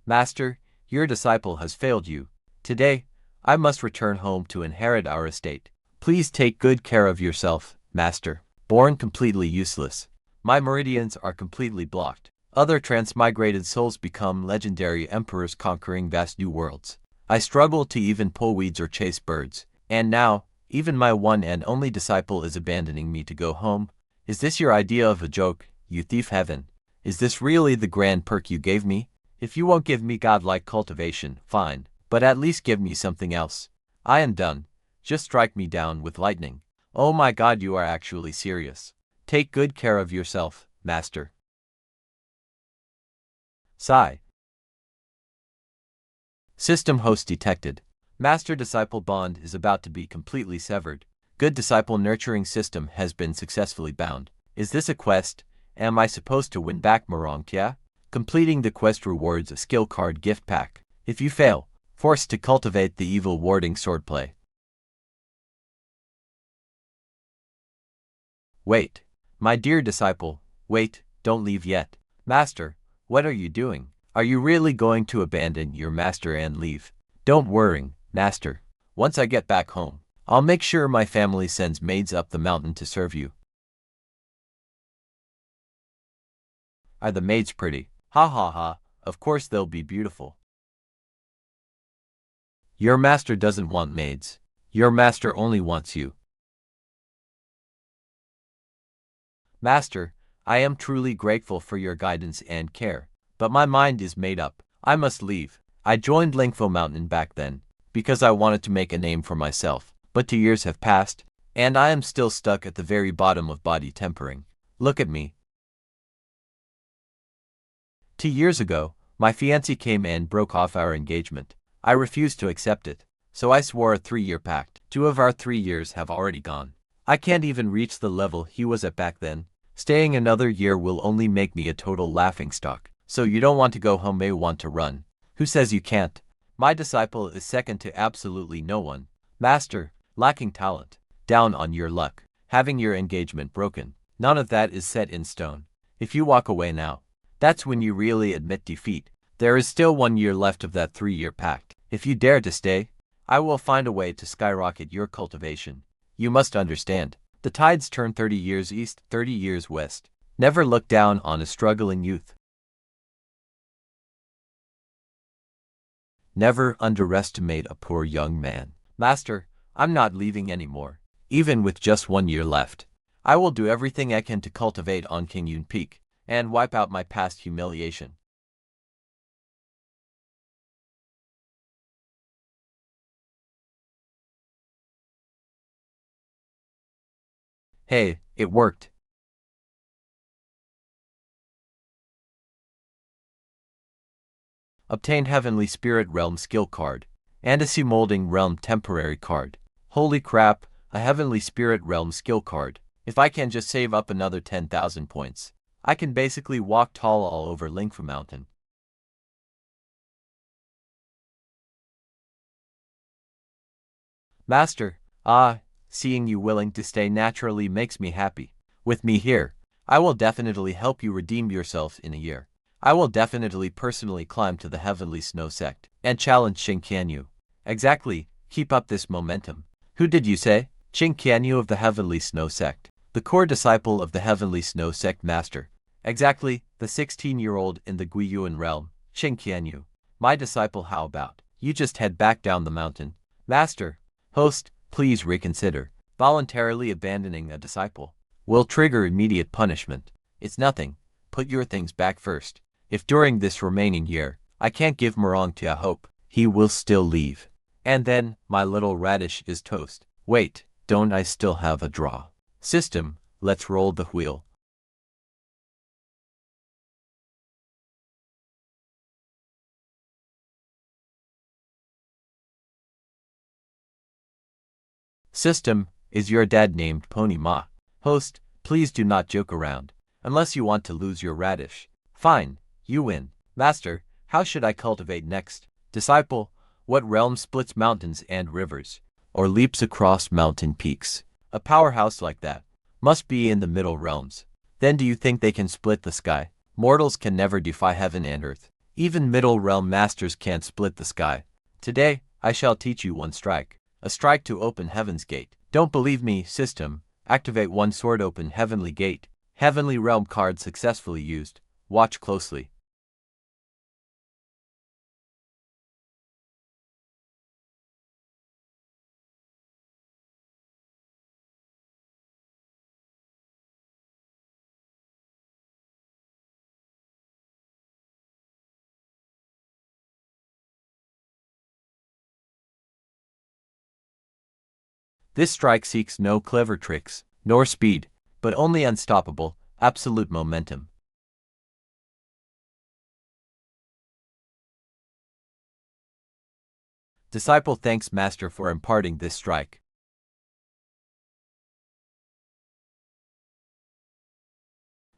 Master, your disciple has failed you. Today, I must return home to inherit our estate. Please take good care of yourself, Master. Born completely useless. My meridians are completely blocked. Other transmigrated souls become legendary emperors conquering vast new worlds. I struggle to even pull weeds or chase birds. And now, even my one and only disciple is abandoning me to go home. Is this your idea of a joke, you thief heaven? Is this really the grand perk you gave me? If you won't give me godlike cultivation, fine, but at least give me something else. I am done. Just strike me down with lightning. Oh my God, you are actually serious. Take good care of yourself, Master. Sigh. System host detected. Master-disciple bond is about to be completely severed. Good disciple nurturing system has been successfully bound. Is this a quest? Am I supposed to win back Marongtia? Completing the quest rewards a skill card gift pack. If you fail, forced to cultivate the evil warding swordplay. Wait. My dear disciple, wait, don't leave yet. Master, what are you doing? Are you really going to abandon your master and leave? Don't worry, Master. Once I get back home, I'll make sure my family sends maids up the mountain to serve you. Are the maids pretty? Ha ha ha, of course they'll be beautiful. Your master doesn't want maids. Your master only wants you. Master, I am truly grateful for your guidance and care, but my mind is made up. I must leave. I joined Lingfo Mountain back then, because I wanted to make a name for myself, but 2 years have passed, and I am still stuck at the very bottom of body tempering. Look at me. 2 years ago, my fiancé came and broke off our engagement. I refused to accept it, so I swore a 3-year pact. 2 of our 3 years have already gone. I can't even reach the level he was at back then. Staying another year will only make me a total laughingstock. So you don't want to go home, may want to run. Who says you can't? My disciple is second to absolutely no one. Master, lacking talent, down on your luck, having your engagement broken. None of that is set in stone. If you walk away now, that's when you really admit defeat. There is still 1 year left of that 3-year pact. If you dare to stay, I will find a way to skyrocket your cultivation. You must understand, the tides turn 30 years east, 30 years west. Never look down on a struggling youth. Never underestimate a poor young man. Master, I'm not leaving anymore. Even with just 1 year left, I will do everything I can to cultivate on King Yun Peak and wipe out my past humiliation. Hey, it worked. Obtain Heavenly Spirit Realm skill card and a Sea Molding Realm temporary card. Holy crap, a Heavenly Spirit Realm skill card. If I can just save up another 10,000 points, I can basically walk tall all over Lingfu Mountain. Master, seeing you willing to stay naturally makes me happy. With me here, I will definitely help you redeem yourself in a year. I will definitely personally climb to the Heavenly Snow Sect and challenge Qingqianyu. Exactly, keep up this momentum. Who did you say? Qingqianyu of the Heavenly Snow Sect. The core disciple of the Heavenly Snow Sect Master. Exactly, the 16-year-old in the Guiyuan realm, Qingqianyu. My disciple, how about you just head back down the mountain? Master, host, please reconsider. Voluntarily abandoning a disciple will trigger immediate punishment. It's nothing. Put your things back first. If during this remaining year, I can't give Marongtia hope, he will still leave. And then, my little radish is toast. Wait, don't I still have a draw? System, let's roll the wheel. System, is your dad named Pony Ma? Host, please do not joke around. Unless you want to lose your radish. Fine, you win. Master, how should I cultivate next? Disciple, what realm splits mountains and rivers, or leaps across mountain peaks? A powerhouse like that must be in the middle realms. Then do you think they can split the sky? Mortals can never defy heaven and earth. Even middle realm masters can't split the sky. Today, I shall teach you one strike. A strike to open heaven's gate. Don't believe me, system. Activate one sword, open heavenly gate. Heavenly realm card successfully used. Watch closely. This strike seeks no clever tricks, nor speed, but only unstoppable, absolute momentum. Disciple thanks Master for imparting this strike.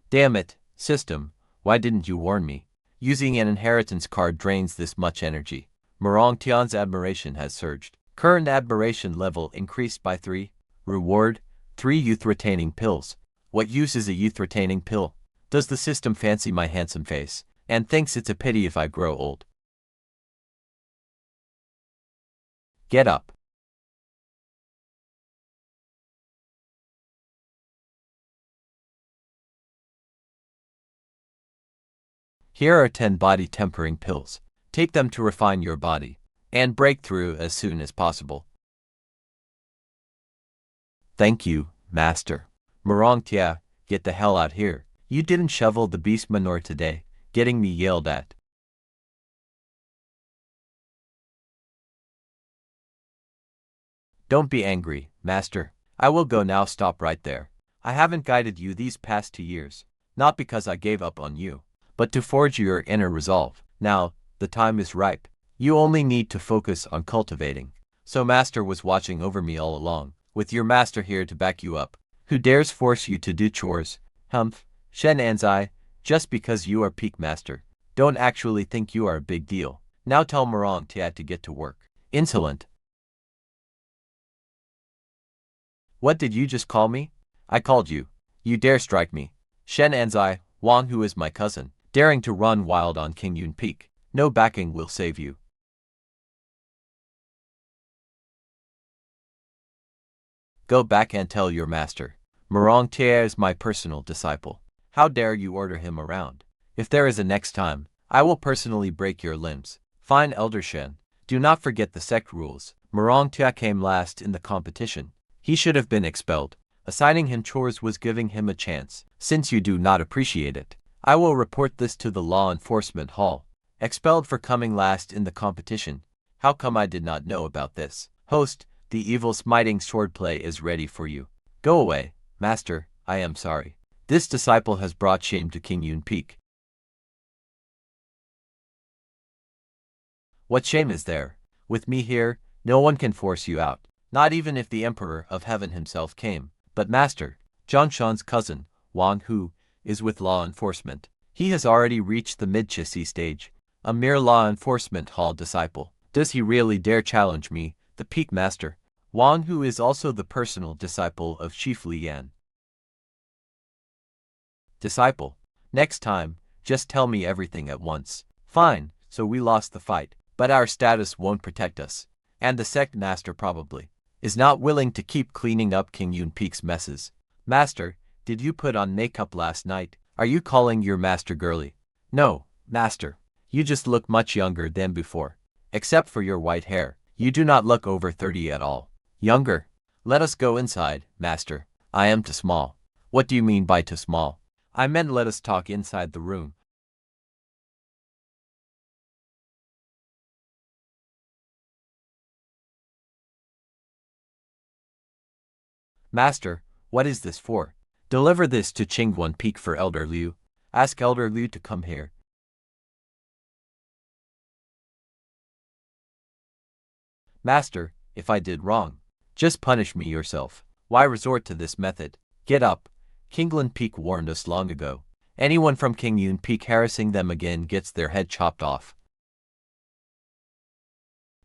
Damn it, system, why didn't you warn me? Using an inheritance card drains this much energy. Murong Tian's admiration has surged. Current admiration level increased by 3. Reward, 3 youth-retaining pills. What use is a youth-retaining pill? Does the system fancy my handsome face, and thinks it's a pity if I grow old? Get up. Here are 10 body tempering pills. Take them to refine your body, and break through as soon as possible. Thank you, Master. Murong Tia, get the hell out here. You didn't shovel the beast manure today, getting me yelled at. Don't be angry, Master. I will go now, stop right there. I haven't guided you these past 2 years, not because I gave up on you, but to forge your inner resolve. Now, the time is ripe. You only need to focus on cultivating. So Master was watching over me all along, with your master here to back you up. Who dares force you to do chores? Humph, Shen Anzai, just because you are peak master, don't actually think you are a big deal. Now tell Murong Tia to get to work. Insolent. What did you just call me? I called you. You dare strike me. Shen Anzai, Wang, who is my cousin, daring to run wild on Qingyun Peak. No backing will save you. Go back and tell your master. Murong Tia is my personal disciple. How dare you order him around? If there is a next time, I will personally break your limbs. Fine, Elder Shen. Do not forget the sect rules. Murong Tia came last in the competition. He should have been expelled. Assigning him chores was giving him a chance. Since you do not appreciate it, I will report this to the law enforcement hall. Expelled for coming last in the competition. How come I did not know about this? Host, the evil smiting swordplay is ready for you. Go away, Master, I am sorry. This disciple has brought shame to Qingyun Peak. What shame is there? With me here, no one can force you out. Not even if the Emperor of Heaven himself came. But Master, Zhongshan's cousin, Wang Hu, is with law enforcement. He has already reached the mid-Chisi stage. A mere law enforcement hall disciple. Does he really dare challenge me, the peak master? Wang Hu is also the personal disciple of Chief Li Yan. Disciple, next time, just tell me everything at once. Fine, so we lost the fight, but our status won't protect us. And the sectmaster probably is not willing to keep cleaning up Qingyun Peak's messes. Master, did you put on makeup last night? Are you calling your master girly? No, Master. You just look much younger than before. Except for your white hair, you do not look over 30 at all. Younger? Let us go inside, Master. I am too small. What do you mean by too small? I meant let us talk inside the room. Master, what is this for? Deliver this to Qingyun Peak for Elder Liu. Ask Elder Liu to come here. Master, if I did wrong, just punish me yourself. Why resort to this method? Get up. Qingyun Peak warned us long ago. Anyone from Qingyun Peak harassing them again gets their head chopped off.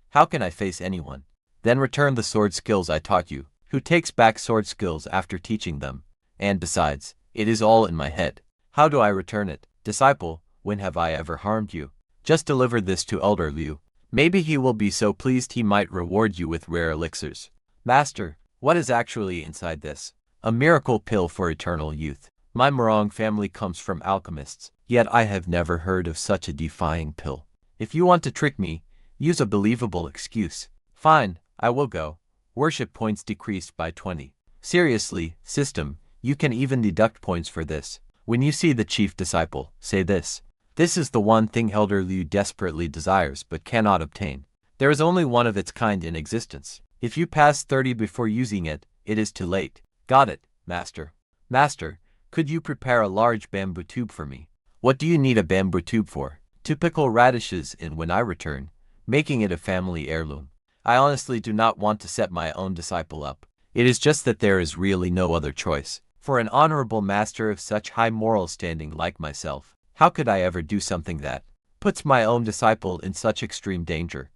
How can I face anyone? Then return the sword skills I taught you. Who takes back sword skills after teaching them? And besides, it is all in my head. How do I return it? Disciple, when have I ever harmed you? Just deliver this to Elder Liu. Maybe he will be so pleased he might reward you with rare elixirs. Master, what is actually inside this? A miracle pill for eternal youth. My Morong family comes from alchemists, yet I have never heard of such a defying pill. If you want to trick me, use a believable excuse. Fine, I will go. Worship points decreased by 20. Seriously, system, you can even deduct points for this. When you see the chief disciple, say this. This is the one thing Elder Liu desperately desires but cannot obtain. There is only one of its kind in existence. If you pass 30 before using it, it is too late. Got it, Master. Master, could you prepare a large bamboo tube for me? What do you need a bamboo tube for? To pickle radishes in when I return, making it a family heirloom. I honestly do not want to set my own disciple up. It is just that there is really no other choice. For an honorable master of such high moral standing like myself, how could I ever do something that puts my own disciple in such extreme danger?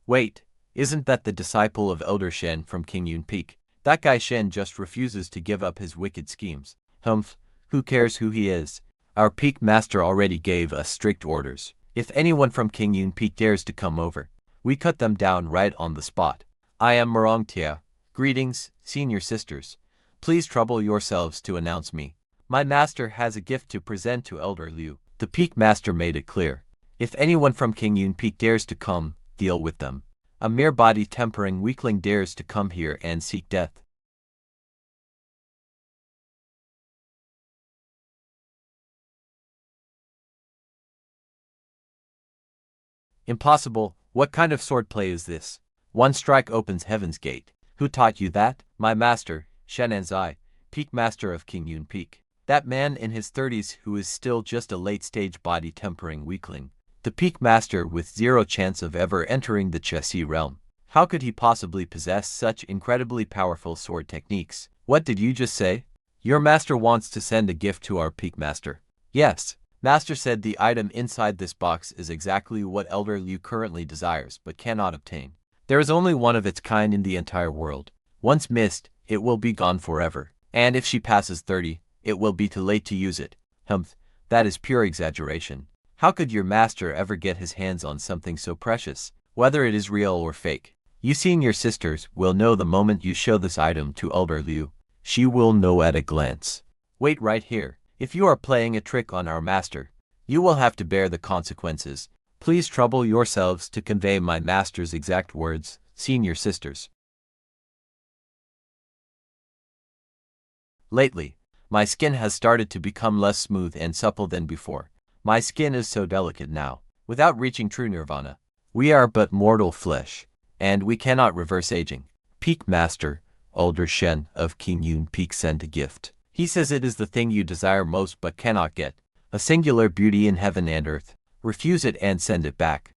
Wait, isn't that the disciple of Elder Shen from King Yun Peak? That guy Shen just refuses to give up his wicked schemes. Humph, who cares who he is? Our peak master already gave us strict orders. If anyone from King Yun Peak dares to come over, we cut them down right on the spot. I am Morong Tia. Greetings, senior sisters. Please trouble yourselves to announce me. My master has a gift to present to Elder Liu. The peak master made it clear. If anyone from King Yun Peak dares to come, deal with them. A mere body-tempering weakling dares to come here and seek death. Impossible. What kind of swordplay is this? One strike opens heaven's gate. Who taught you that? My master, Shen Anzai, peak master of King Yun Peak. That man in his 30s who is still just a late-stage body-tempering weakling. The peak master with zero chance of ever entering the Chessie realm. How could he possibly possess such incredibly powerful sword techniques? What did you just say? Your master wants to send a gift to our peak master. Yes. Master said the item inside this box is exactly what Elder Liu currently desires but cannot obtain. There is only one of its kind in the entire world. Once missed, it will be gone forever. And if she passes 30, it will be too late to use it. Humph, that is pure exaggeration. How could your master ever get his hands on something so precious, whether it is real or fake? You senior sisters will know the moment you show this item to Elder Liu. She will know at a glance. Wait right here. If you are playing a trick on our master, you will have to bear the consequences. Please trouble yourselves to convey my master's exact words, senior sisters. Lately, my skin has started to become less smooth and supple than before. My skin is so delicate now. Without reaching true nirvana, we are but mortal flesh, and we cannot reverse aging. Peak Master, Elder Shen of King Yun Peak sent a gift. He says it is the thing you desire most but cannot get, a singular beauty in heaven and earth. Refuse it and send it back.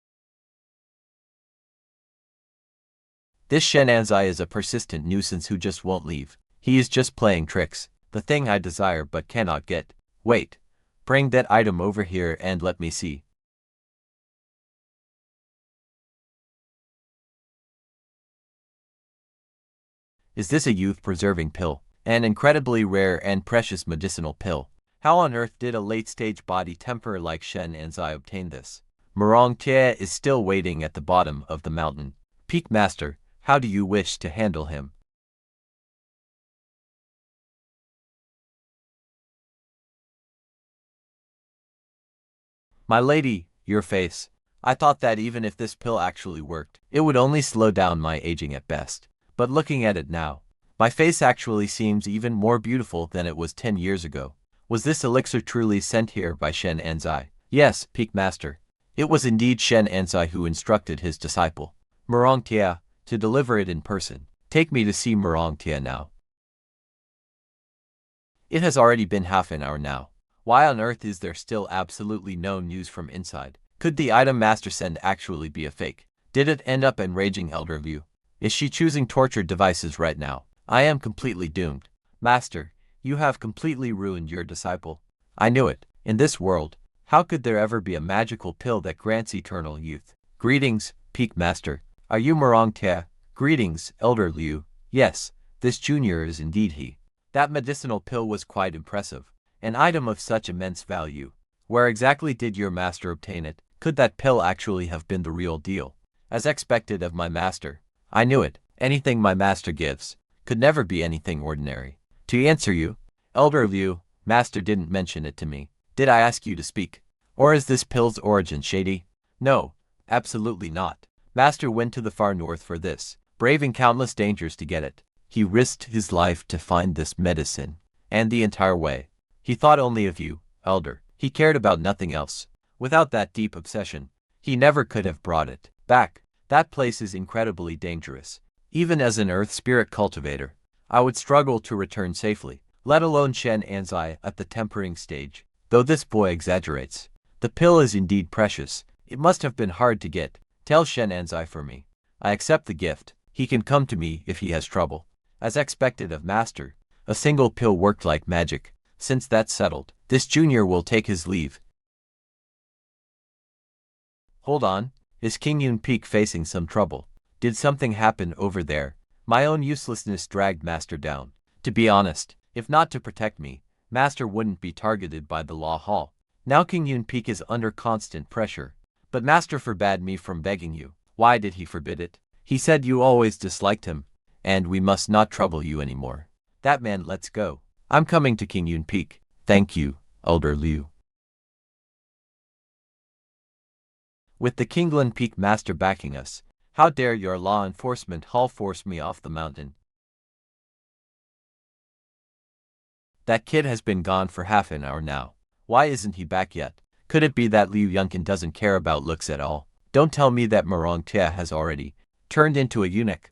This Shen Anzai is a persistent nuisance who just won't leave. He is just playing tricks, the thing I desire but cannot get. Wait, bring that item over here and let me see. Is this a youth-preserving pill? An incredibly rare and precious medicinal pill. How on earth did a late-stage body temper like Shen Anzai obtain this? Morong Tie is still waiting at the bottom of the mountain. Peak Master, how do you wish to handle him? My lady, your face. I thought that even if this pill actually worked, it would only slow down my aging at best. But looking at it now, my face actually seems even more beautiful than it was 10 years ago. Was this elixir truly sent here by Shen Anzai? Yes, Peak Master. It was indeed Shen Anzai who instructed his disciple, Morong Tia, to deliver it in person. Take me to see Morong Tia now. It has already been half an hour now. Why on earth is there still absolutely no news from inside? Could the item Master sent actually be a fake? Did it end up enraging Elder Liu? Is she choosing torture devices right now? I am completely doomed. Master, you have completely ruined your disciple. I knew it. In this world, how could there ever be a magical pill that grants eternal youth? Greetings, Peak Master. Are you Morong Tia? Greetings, Elder Liu. Yes, this junior is indeed he. That medicinal pill was quite impressive. An item of such immense value. Where exactly did your master obtain it? Could that pill actually have been the real deal? As expected of my master. I knew it. Anything my master gives could never be anything ordinary. To answer you, Elder Liu, master didn't mention it to me. Did I ask you to speak? Or is this pill's origin shady? No, absolutely not. Master went to the far north for this, braving countless dangers to get it. He risked his life to find this medicine, and the entire way. He thought only of you, Elder. He cared about nothing else. Without that deep obsession, he never could have brought it back. That place is incredibly dangerous. Even as an earth spirit cultivator, I would struggle to return safely, let alone Shen Anzai at the tempering stage. Though this boy exaggerates. The pill is indeed precious. It must have been hard to get. Tell Shen Anzai for me. I accept the gift. He can come to me if he has trouble. As expected of master, a single pill worked like magic. Since that's settled, this junior will take his leave. Hold on. Is King Yun Peak facing some trouble? Did something happen over there? My own uselessness dragged master down. To be honest, if not to protect me, master wouldn't be targeted by the law hall. Now King Yun Peak is under constant pressure. But master forbade me from begging you. Why did he forbid it? He said you always disliked him, and we must not trouble you anymore. That man, let's go. I'm coming to King Yun Peak. Thank you, Elder Liu. With the Kinglan Peak master backing us, how dare your law enforcement hall force me off the mountain? That kid has been gone for half an hour now. Why isn't he back yet? Could it be that Liu Yunkin doesn't care about looks at all? Don't tell me that Murong Tia has already turned into a eunuch.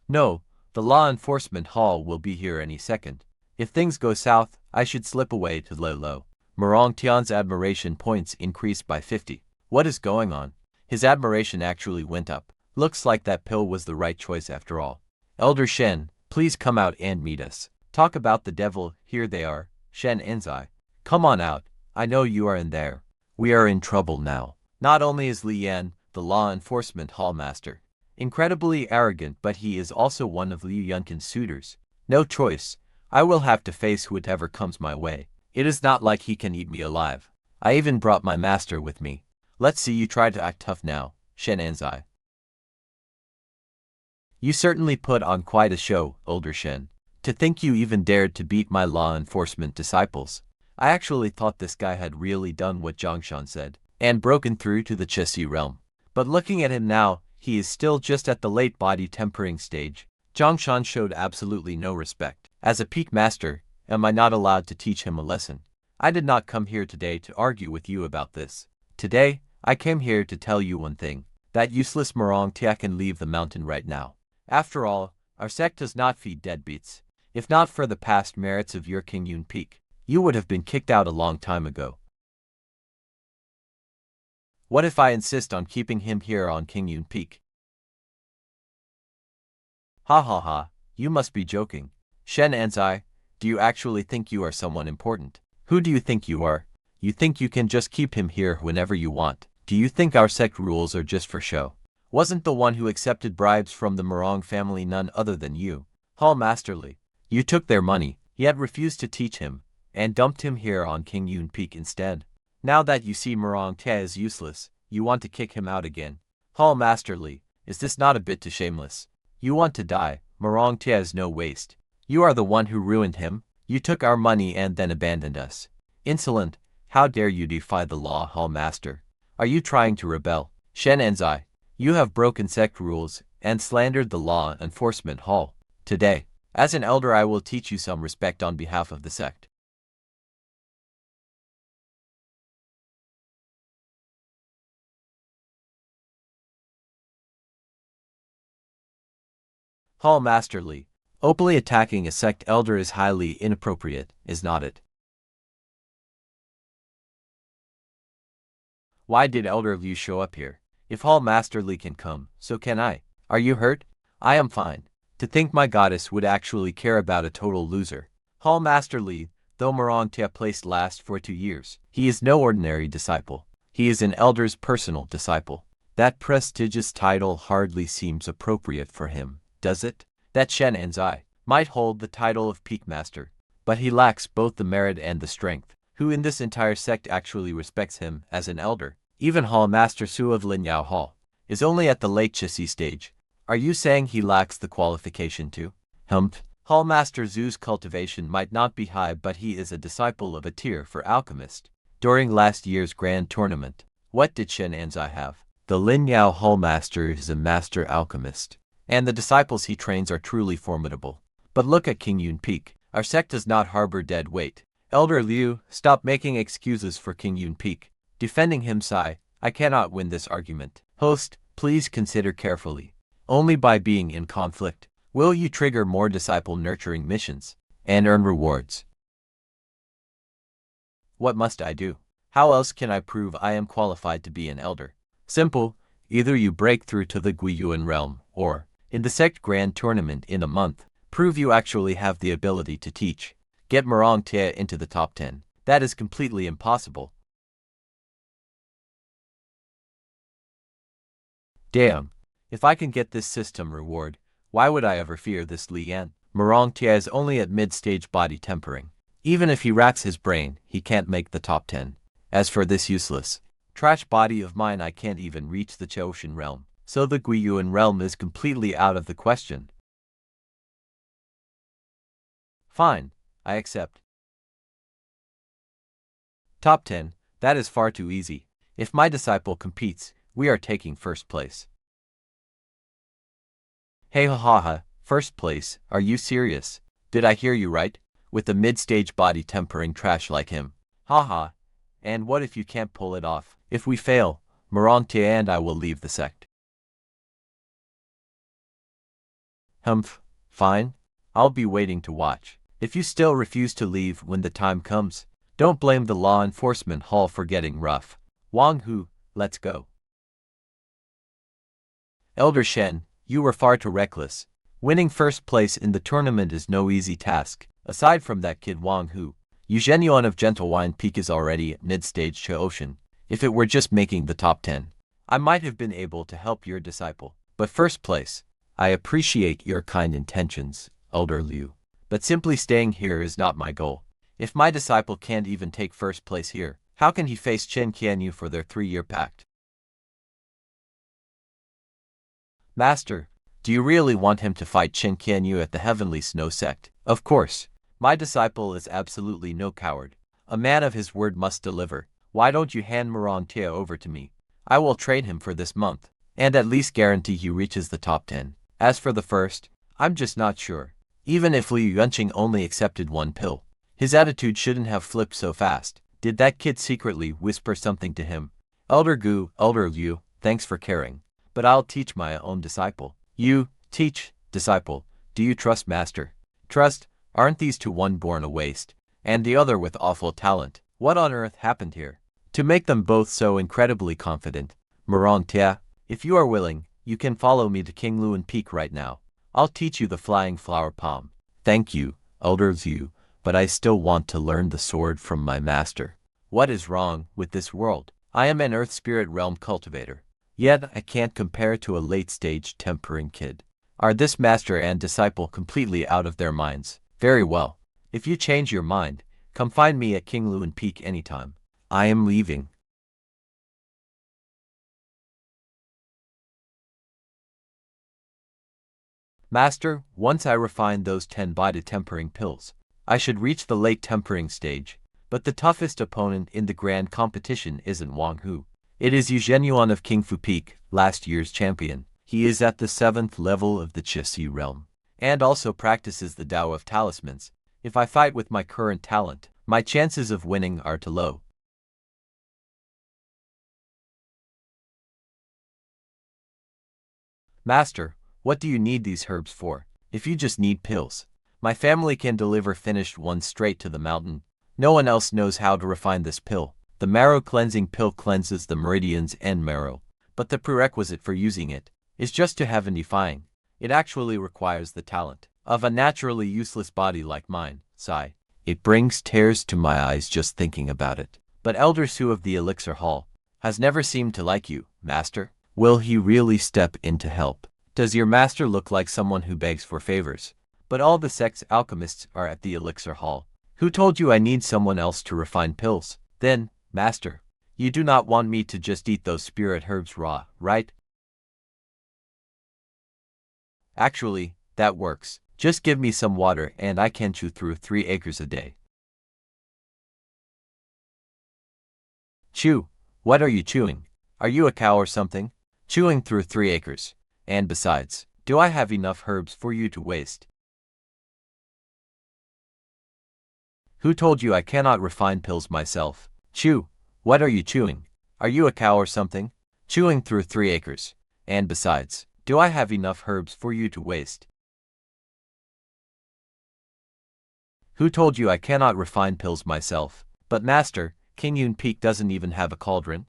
No, the law enforcement hall will be here any second. If things go south, I should slip away to Lolo. Murong Tian's admiration points increased by 50. What is going on? His admiration actually went up. Looks like that pill was the right choice after all. Elder Shen, please come out and meet us. Talk about the devil. Here they are. Shen Enzai. Come on out. I know you are in there. We are in trouble now. Not only is Li Yan, the law enforcement hall master, incredibly arrogant, but he is also one of Liu Yunkin's suitors. No choice. I will have to face whatever comes my way. It is not like he can eat me alive. I even brought my master with me. Let's see you try to act tough now, Shen Anzai. You certainly put on quite a show, Older Shen. To think you even dared to beat my law enforcement disciples. I actually thought this guy had really done what Zhongshan said, and broken through to the Chesi realm. But looking at him now, he is still just at the late body tempering stage. Zhongshan showed absolutely no respect. As a peak master, am I not allowed to teach him a lesson? I did not come here today to argue with you about this. Today, I came here to tell you one thing. That useless Murong Tia can leave the mountain right now. After all, our sect does not feed deadbeats. If not for the past merits of your King Yun Peak, you would have been kicked out a long time ago. What if I insist on keeping him here on King Yun Peak? Ha ha ha, you must be joking. Shen Anzai, do you actually think you are someone important? Who do you think you are? You think you can just keep him here whenever you want? Do you think our sect rules are just for show? Wasn't the one who accepted bribes from the Murong family none other than you, Hall Masterly? You took their money, yet refused to teach him, and dumped him here on King Yun Peak instead. Now that you see Murong Tia is useless, you want to kick him out again. Hall Masterly, is this not a bit too shameless? You want to die. Murong Tia is no waste. You are the one who ruined him. You took our money and then abandoned us. Insolent, how dare you defy the law, Hall Master? Are you trying to rebel? Shen Enzai, you have broken sect rules and slandered the law enforcement hall. Today, as an elder, I will teach you some respect on behalf of the sect. Hall Masterly, openly attacking a sect elder is highly inappropriate, is not it? Why did Elder Liu show up here? If Hall Masterly can come, so can I. Are you hurt? I am fine. To think my goddess would actually care about a total loser. Hall Masterly, though Murong Tia placed last for 2 years, he is no ordinary disciple. He is an elder's personal disciple. That prestigious title hardly seems appropriate for him, does it? That Shen Anzai might hold the title of Peak Master, but he lacks both the merit and the strength. Who in this entire sect actually respects him as an elder? Even Hall Master Su of Linyao Hall is only at the late Chisi stage. Are you saying he lacks the qualification too? Humph. Hall Master Zu's cultivation might not be high, but he is a disciple of a tier for alchemist. During last year's grand tournament, what did Shen Anzai have? The Linyao Hall Master is a master alchemist, and the disciples he trains are truly formidable. But look at King Yun Peak. Our sect does not harbor dead weight. Elder Liu, stop making excuses for King Yun Peak. Defending him, Sai, I cannot win this argument. Host, please consider carefully. Only by being in conflict will you trigger more disciple-nurturing missions and earn rewards. What must I do? How else can I prove I am qualified to be an elder? Simple. Either you break through to the Guiyuan realm, or, in the sect grand tournament in a month, prove you actually have the ability to teach. Get Murong Tia into the top 10. That is completely impossible. Damn. If I can get this system reward, why would I ever fear this Li Yan? Murong Tia is only at mid-stage body tempering. Even if he racks his brain, he can't make the top 10. As for this useless trash body of mine, I can't even reach the Choshan realm, so the Guiyuan realm is completely out of the question. Fine, I accept. Top 10, that is far too easy. If my disciple competes, we are taking first place. Hey ha ha ha, first place, are you serious? Did I hear you right? With a mid-stage body tempering trash like him. Ha ha. And what if you can't pull it off? If we fail, Murong Tia and I will leave the sect. Humph, fine. I'll be waiting to watch. If you still refuse to leave when the time comes, don't blame the law enforcement hall for getting rough. Wang Hu, let's go. Elder Shen, you were far too reckless. Winning first place in the tournament is no easy task. Aside from that kid Wang Hu, Yu Zhenyuan of Gentle Wine Peak is already at mid-stage Choshan. If it were just making the top 10, I might have been able to help your disciple. But first place, I appreciate your kind intentions, Elder Liu. But simply staying here is not my goal. If my disciple can't even take first place here, how can he face Chen Qianyu for their 3-year pact? Master, do you really want him to fight Chen Qianyu at the Heavenly Snow Sect? Of course. My disciple is absolutely no coward. A man of his word must deliver. Why don't you hand Murong Tia over to me? I will train him for this month, and at least guarantee he reaches the top 10. As for the first, I'm just not sure. Even if Liu Yunqing only accepted 1 pill, his attitude shouldn't have flipped so fast. Did that kid secretly whisper something to him? Elder Gu, Elder Liu, thanks for caring. But I'll teach my own disciple. You, teach, disciple. Do you trust master? Trust? Aren't these two, one born a waste, and the other with awful talent? What on earth happened here to make them both so incredibly confident? Murong Tia, if you are willing, you can follow me to King Luan Peak right now. I'll teach you the flying flower palm. Thank you, Elder Zhu, but I still want to learn the sword from my master. What is wrong with this world? I am an Earth Spirit Realm cultivator, yet I can't compare to a late-stage tempering kid. Are this master and disciple completely out of their minds? Very well. If you change your mind, come find me at King Luan Peak anytime. I am leaving. Master, once I refine those 10 body tempering pills, I should reach the late tempering stage. But the toughest opponent in the grand competition isn't Wang Hu. It is Yu Zhenyuan of King Fu Peak, last year's champion. He is at the 7th level of the Chisi realm, and also practices the Tao of Talismans. If I fight with my current talent, my chances of winning are too low. Master, what do you need these herbs for? If you just need pills, my family can deliver finished ones straight to the mountain. No one else knows how to refine this pill. The marrow cleansing pill cleanses the meridians and marrow, but the prerequisite for using it is just to have an defying. It actually requires the talent of a naturally useless body like mine. Sigh. It brings tears to my eyes just thinking about it. But Elder Su of the Elixir Hall has never seemed to like you, Master. Will he really step in to help? Does your master look like someone who begs for favors? But all the sect's alchemists are at the elixir hall. Who told you I need someone else to refine pills? Then, master, you do not want me to just eat those spirit herbs raw, right? Actually, that works. Just give me some water and I can chew through 3 acres a day. Chew? What are you chewing? Are you a cow or something? Chewing through 3 acres. And besides, do I have enough herbs for you to waste? Who told you I cannot refine pills myself? Chew? What are you chewing? Are you a cow or something? Chewing through 3 acres. And besides, do I have enough herbs for you to waste? Who told you I cannot refine pills myself? But master, King Yun Peak doesn't even have a cauldron.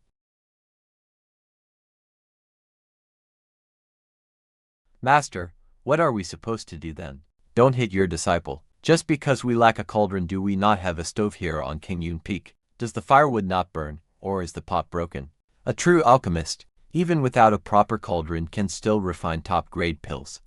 Master, what are we supposed to do then? Don't hit your disciple. Just because we lack a cauldron, do we not have a stove here on King Yun Peak? Does the firewood not burn, or is the pot broken? A true alchemist, even without a proper cauldron, can still refine top-grade pills.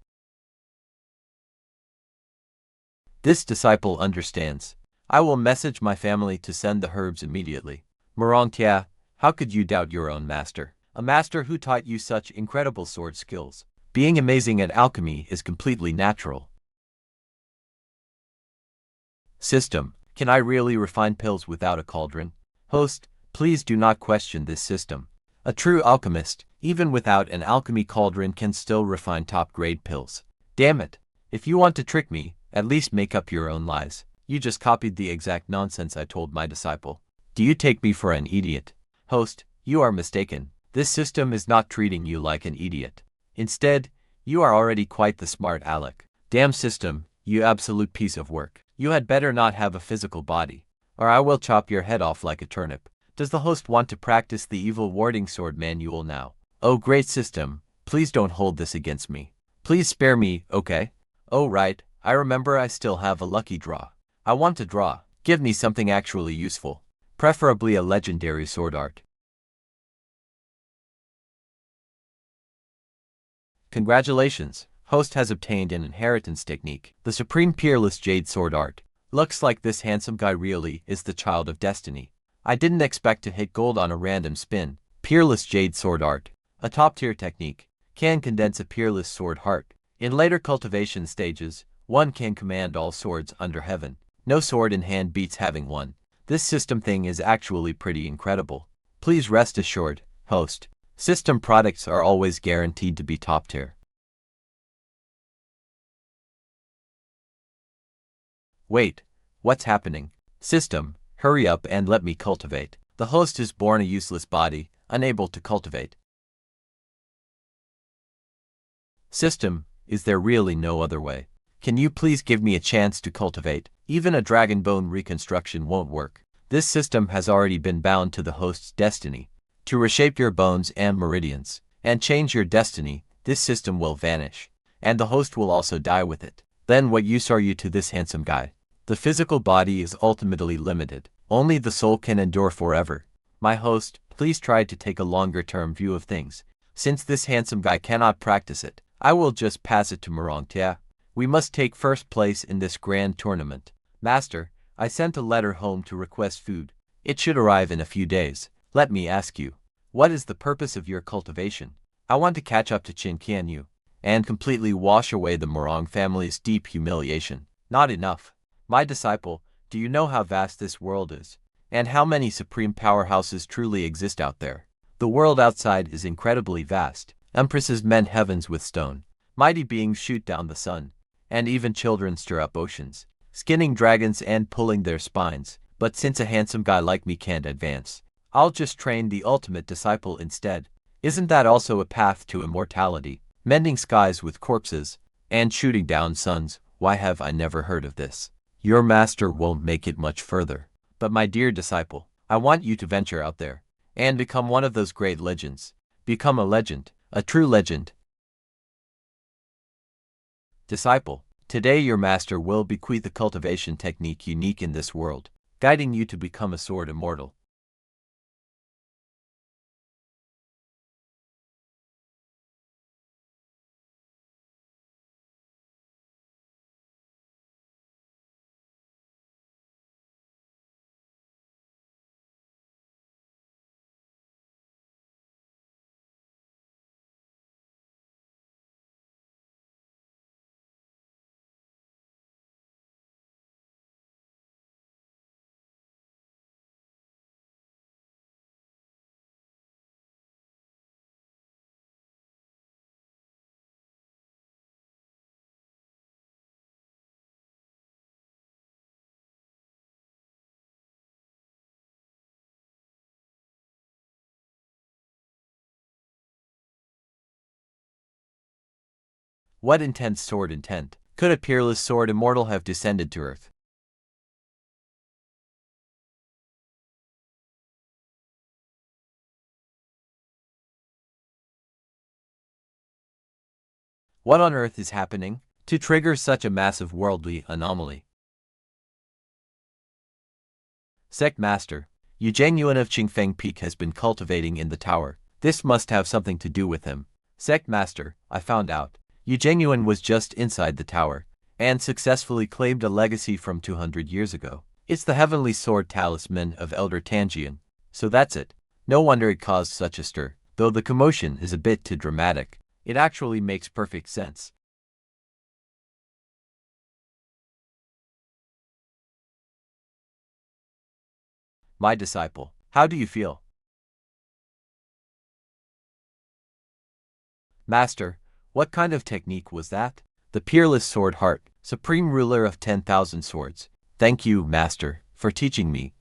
This disciple understands. I will message my family to send the herbs immediately. Morongtia, how could you doubt your own master? A master who taught you such incredible sword skills. Being amazing at alchemy is completely natural. System, can I really refine pills without a cauldron? Host, please do not question this system. A true alchemist, even without an alchemy cauldron, can still refine top-grade pills. Damn it! If you want to trick me, at least make up your own lies. You just copied the exact nonsense I told my disciple. Do you take me for an idiot? Host, you are mistaken. This system is not treating you like an idiot. Instead, you are already quite the smart aleck. Damn system, you absolute piece of work. You had better not have a physical body, or I will chop your head off like a turnip. Does the host want to practice the evil warding sword manual now? Oh great system, please don't hold this against me. Please spare me, okay? Oh right, I remember I still have a lucky draw. I want to draw. Give me something actually useful. Preferably a legendary sword art. Congratulations, host has obtained an inheritance technique, the supreme peerless jade sword art. Looks like this handsome guy really is the child of destiny. I didn't expect to hit gold on a random spin. Peerless jade sword art, a top-tier technique, can condense a peerless sword heart. In later cultivation stages, one can command all swords under heaven. No sword in hand beats having one. This system thing is actually pretty incredible. Please rest assured, host. System products are always guaranteed to be top tier. Wait, what's happening? System, hurry up and let me cultivate. The host is born a useless body, unable to cultivate. System, is there really no other way? Can you please give me a chance to cultivate? Even a dragon bone reconstruction won't work. This system has already been bound to the host's destiny. To reshape your bones and meridians, and change your destiny, this system will vanish. And the host will also die with it. Then what use are you to this handsome guy? The physical body is ultimately limited. Only the soul can endure forever. My host, please try to take a longer-term view of things. Since this handsome guy cannot practice it, I will just pass it to Morongtia. We must take first place in this grand tournament. Master, I sent a letter home to request food. It should arrive in a few days. Let me ask you, what is the purpose of your cultivation? I want to catch up to Qin Qianyu and completely wash away the Morong family's deep humiliation. Not enough. My disciple, do you know how vast this world is? And how many supreme powerhouses truly exist out there? The world outside is incredibly vast. Empresses mend heavens with stone. Mighty beings shoot down the sun. And even children stir up oceans, skinning dragons and pulling their spines. But since a handsome guy like me can't advance, I'll just train the ultimate disciple instead. Isn't that also a path to immortality? Mending skies with corpses and shooting down suns. Why have I never heard of this? Your master won't make it much further. But my dear disciple, I want you to venture out there and become one of those great legends. Become a legend, a true legend. Disciple, today your master will bequeath a cultivation technique unique in this world, guiding you to become a sword immortal. What intense sword intent? Could a peerless sword immortal have descended to earth? What on earth is happening to trigger such a massive worldly anomaly? Sectmaster, Eugenuine of Qingfeng Peak has been cultivating in the tower. This must have something to do with him. Sectmaster, I found out. Eugenuine was just inside the tower, and successfully claimed a legacy from 200 years ago. It's the heavenly sword talisman of Elder Tangian. So that's it. No wonder it caused such a stir. Though the commotion is a bit too dramatic, it actually makes perfect sense. My disciple, how do you feel? Master, what kind of technique was that? The peerless sword heart, supreme ruler of 10,000 swords. Thank you, Master, for teaching me.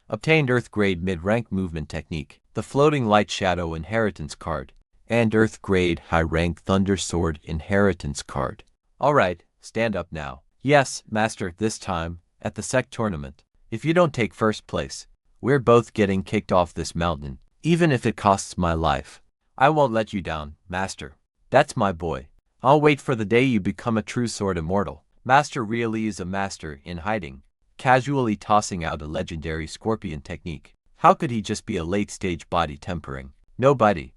Obtained Earth Grade Mid-Rank Movement Technique, the Floating Light Shadow Inheritance card, and Earth Grade High-Rank Thunder Sword Inheritance card. Alright, stand up now. Yes, Master, this time, at the SEC tournament. If you don't take first place, we're both getting kicked off this mountain, even if it costs my life. I won't let you down, Master. That's my boy. I'll wait for the day you become a true sword immortal. Master really is a master in hiding, casually tossing out a legendary scorpion technique. How could he just be a late-stage body tempering? Nobody.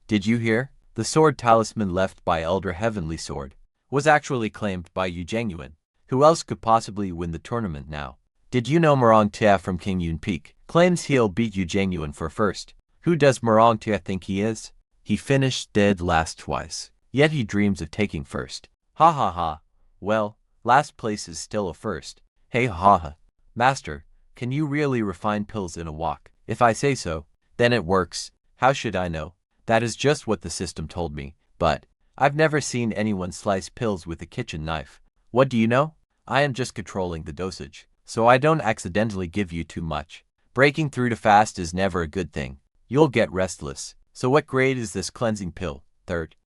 Did you hear? The sword talisman left by Elder Heavenly Sword was actually claimed by Eugenuine. Who else could possibly win the tournament now? Did you know Morong Tia from King Yun Peak claims he'll beat Eugenuine for first? Who does Morong Tia think he is? He finished dead last twice, yet he dreams of taking first. Ha ha ha. Well, last place is still a first. Hey ha ha. Master, can you really refine pills in a wok? If I say so, then it works. How should I know? That is just what the system told me, but I've never seen anyone slice pills with a kitchen knife. What do you know? I am just controlling the dosage, so I don't accidentally give you too much. Breaking through too fast is never a good thing. You'll get restless. So what grade is this cleansing pill? Third.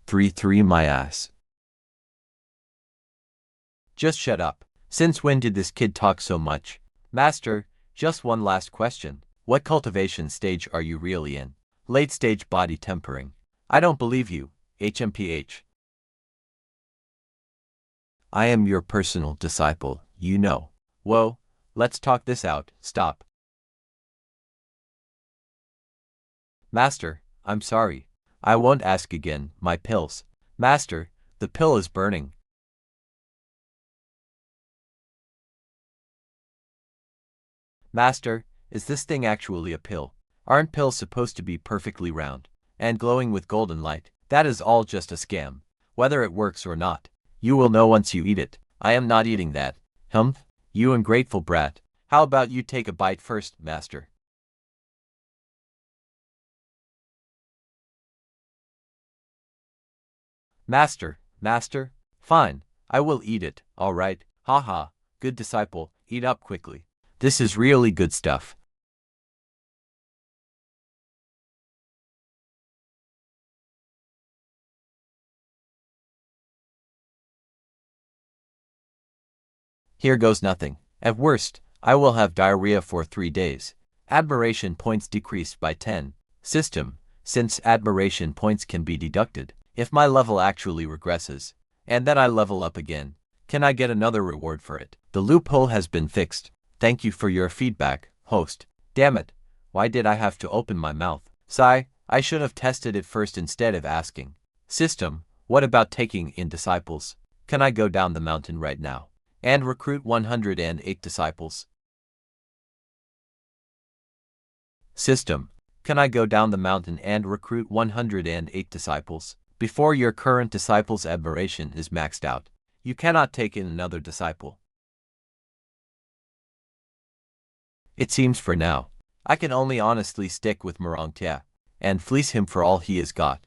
3-3 my ass. Just shut up. Since when did this kid talk so much? Master, just one last question. What cultivation stage are you really in? Late stage body tempering. I don't believe you, HMPH. I am your personal disciple, you know. Whoa, let's talk this out. Stop. Master, I'm sorry. I won't ask again. My pills. Master, the pill is burning. Master, is this thing actually a pill? Aren't pills supposed to be perfectly round and glowing with golden light? That is all just a scam. Whether it works or not, you will know once you eat it. I am not eating that. Humph, you ungrateful brat. How about you take a bite first, Master? Master, fine. I will eat it, all right. Haha, good disciple, eat up quickly. This is really good stuff. Here goes nothing. At worst, I will have diarrhea for 3 days. Admiration points decreased by 10. System, since admiration points can be deducted if my level actually regresses, and then I level up again, can I get another reward for it? The loophole has been fixed. Thank you for your feedback, host. Damn it, why did I have to open my mouth? Sigh, I should have tested it first instead of asking. System, what about taking in disciples? Can I go down the mountain right now and recruit 108 disciples? System, can I go down the mountain and recruit 108 disciples? Before your current disciple's admiration is maxed out, you cannot take in another disciple. It seems for now, I can only honestly stick with Morong Tia and fleece him for all he has got.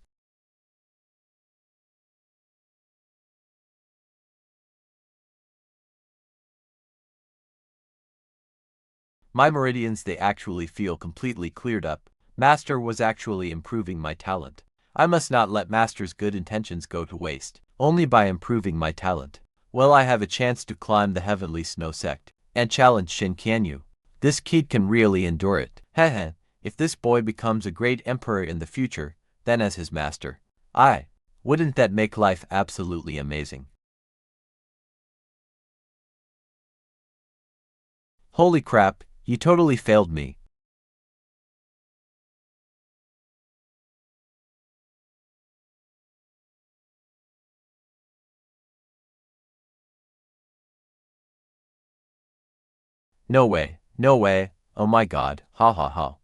My meridians, they actually feel completely cleared up. Master was actually improving my talent. I must not let Master's good intentions go to waste. Only by improving my talent will I have a chance to climb the heavenly snow sect and challenge Shin Qianyu. This kid can really endure it. Heh. If this boy becomes a great emperor in the future, then as his master, wouldn't that make life absolutely amazing? Holy crap, you totally failed me. No way, no way, oh my god, ha ha ha.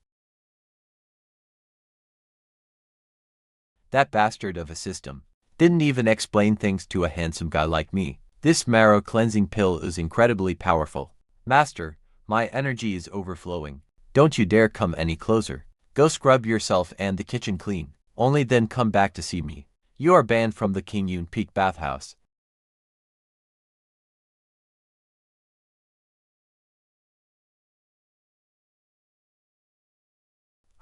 That bastard of a system didn't even explain things to a handsome guy like me. This marrow cleansing pill is incredibly powerful. Master, my energy is overflowing. Don't you dare come any closer. Go scrub yourself and the kitchen clean. Only then come back to see me. You are banned from the King Yun Peak bathhouse.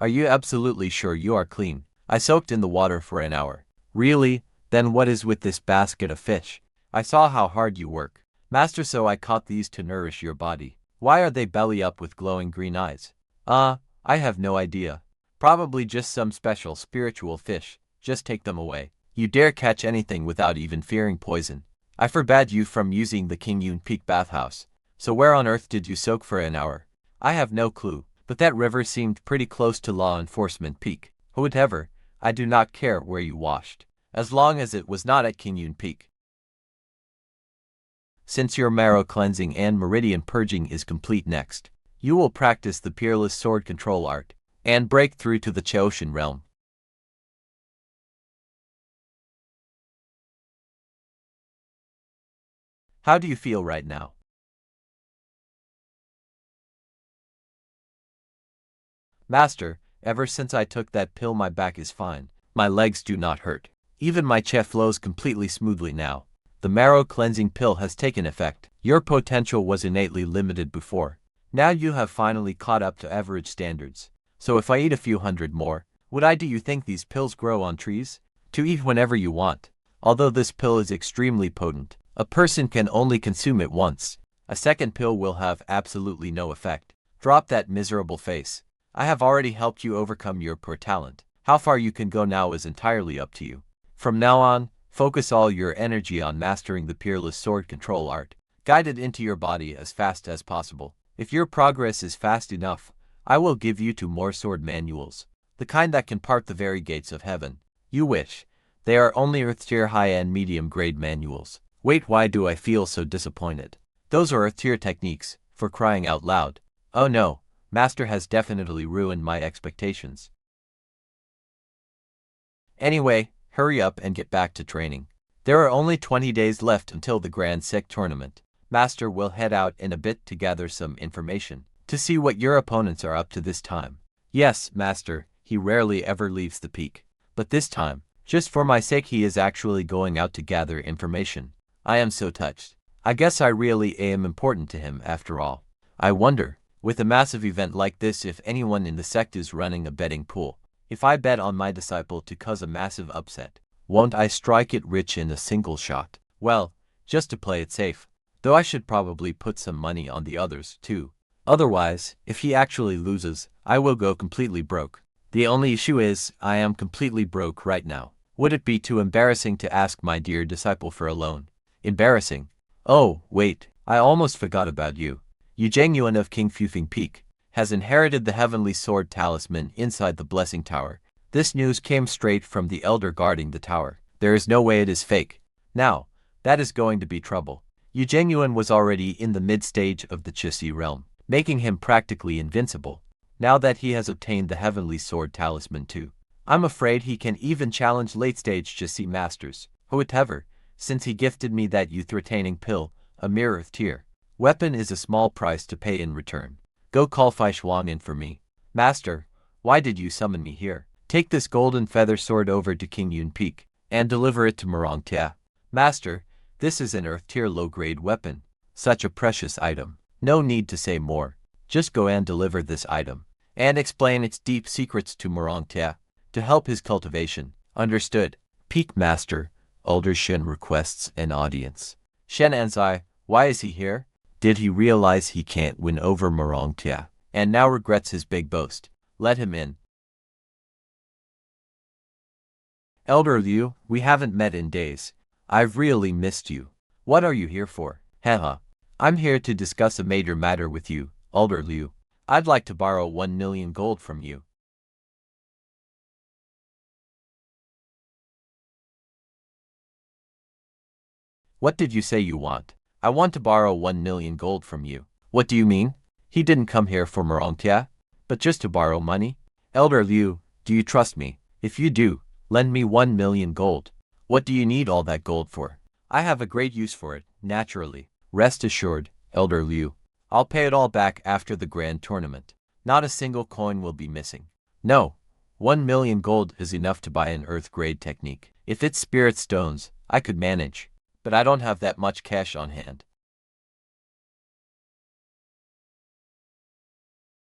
Are you absolutely sure you are clean? I soaked in the water for an hour. Really? Then what is with this basket of fish? I saw how hard you work, Master, so I caught these to nourish your body. Why are they belly up with glowing green eyes? I have no idea. Probably just some special spiritual fish. Just take them away. You dare catch anything without even fearing poison. I forbade you from using the King Yun Peak bathhouse. So where on earth did you soak for an hour? I have no clue, but that river seemed pretty close to Law Enforcement Peak. Whatever, I do not care where you washed, as long as it was not at King Yun Peak. Since your marrow cleansing and meridian purging is complete next, you will practice the peerless sword control art and break through to the Chaoshan realm. How do you feel right now? Master, ever since I took that pill my back is fine. My legs do not hurt. Even my chest flows completely smoothly now. The marrow cleansing pill has taken effect. Your potential was innately limited before. Now you have finally caught up to average standards. So if I eat a few hundred more, do you think these pills grow on trees? To eat whenever you want. Although this pill is extremely potent, a person can only consume it once. A second pill will have absolutely no effect. Drop that miserable face. I have already helped you overcome your poor talent. How far you can go now is entirely up to you. From now on, focus all your energy on mastering the peerless sword control art. Guide it into your body as fast as possible. If your progress is fast enough, I will give you 2 more sword manuals. The kind that can part the very gates of heaven. You wish. They are only Earth-tier high and medium-grade manuals. Wait, why do I feel so disappointed? Those are Earth-tier techniques, for crying out loud. Oh no, Master has definitely ruined my expectations. Anyway, hurry up and get back to training. There are only 20 days left until the Grand Sec tournament. Master will head out in a bit to gather some information, to see what your opponents are up to this time. Yes, Master, he rarely ever leaves the peak. But this time, just for my sake, he is actually going out to gather information. I am so touched. I guess I really am important to him after all. I wonder, with a massive event like this, if anyone in the sect is running a betting pool. If I bet on my disciple to cause a massive upset, won't I strike it rich in a single shot? Well, just to play it safe. Though I should probably put some money on the others, too. Otherwise, if he actually loses, I will go completely broke. The only issue is, I am completely broke right now. Would it be too embarrassing to ask my dear disciple for a loan? Embarrassing? Oh, wait, I almost forgot about you. Yu Zhengyuan of King Fufing Peak has inherited the heavenly sword talisman inside the blessing tower. This news came straight from the elder guarding the tower. There is no way it is fake. Now, that is going to be trouble. Yu Zhengyuan was already in the mid-stage of the Qixi realm, making him practically invincible. Now that he has obtained the heavenly sword talisman too, I'm afraid he can even challenge late-stage Qixi masters. However, since he gifted me that youth-retaining pill, a mere Earth tier weapon is a small price to pay in return. Go call Fai Shuang in for me. Master, why did you summon me here? Take this golden feather sword over to King Yun Peak, and deliver it to Murong Tia. Master, this is an Earth-tier low-grade weapon. Such a precious item. No need to say more. Just go and deliver this item, and explain its deep secrets to Morong Tia, to help his cultivation. Understood. Peak Master, Elder Shen requests an audience. Shen Anzai, why is he here? Did he realize he can't win over Morong Tia, and now regrets his big boast? Let him in. Elder Liu, we haven't met in days. I've really missed you. What are you here for? Haha. I'm here to discuss a major matter with you, Elder Liu. I'd like to borrow 1 million gold from you. What did you say you want? I want to borrow 1 million gold from you. What do you mean? He didn't come here for Morong Tia, but just to borrow money? Elder Liu, do you trust me? If you do, lend me 1 million gold. What do you need all that gold for? I have a great use for it, naturally. Rest assured, Elder Liu. I'll pay it all back after the grand tournament. Not a single coin will be missing. No, 1 million gold is enough to buy an earth-grade technique. If it's spirit stones, I could manage, but I don't have that much cash on hand.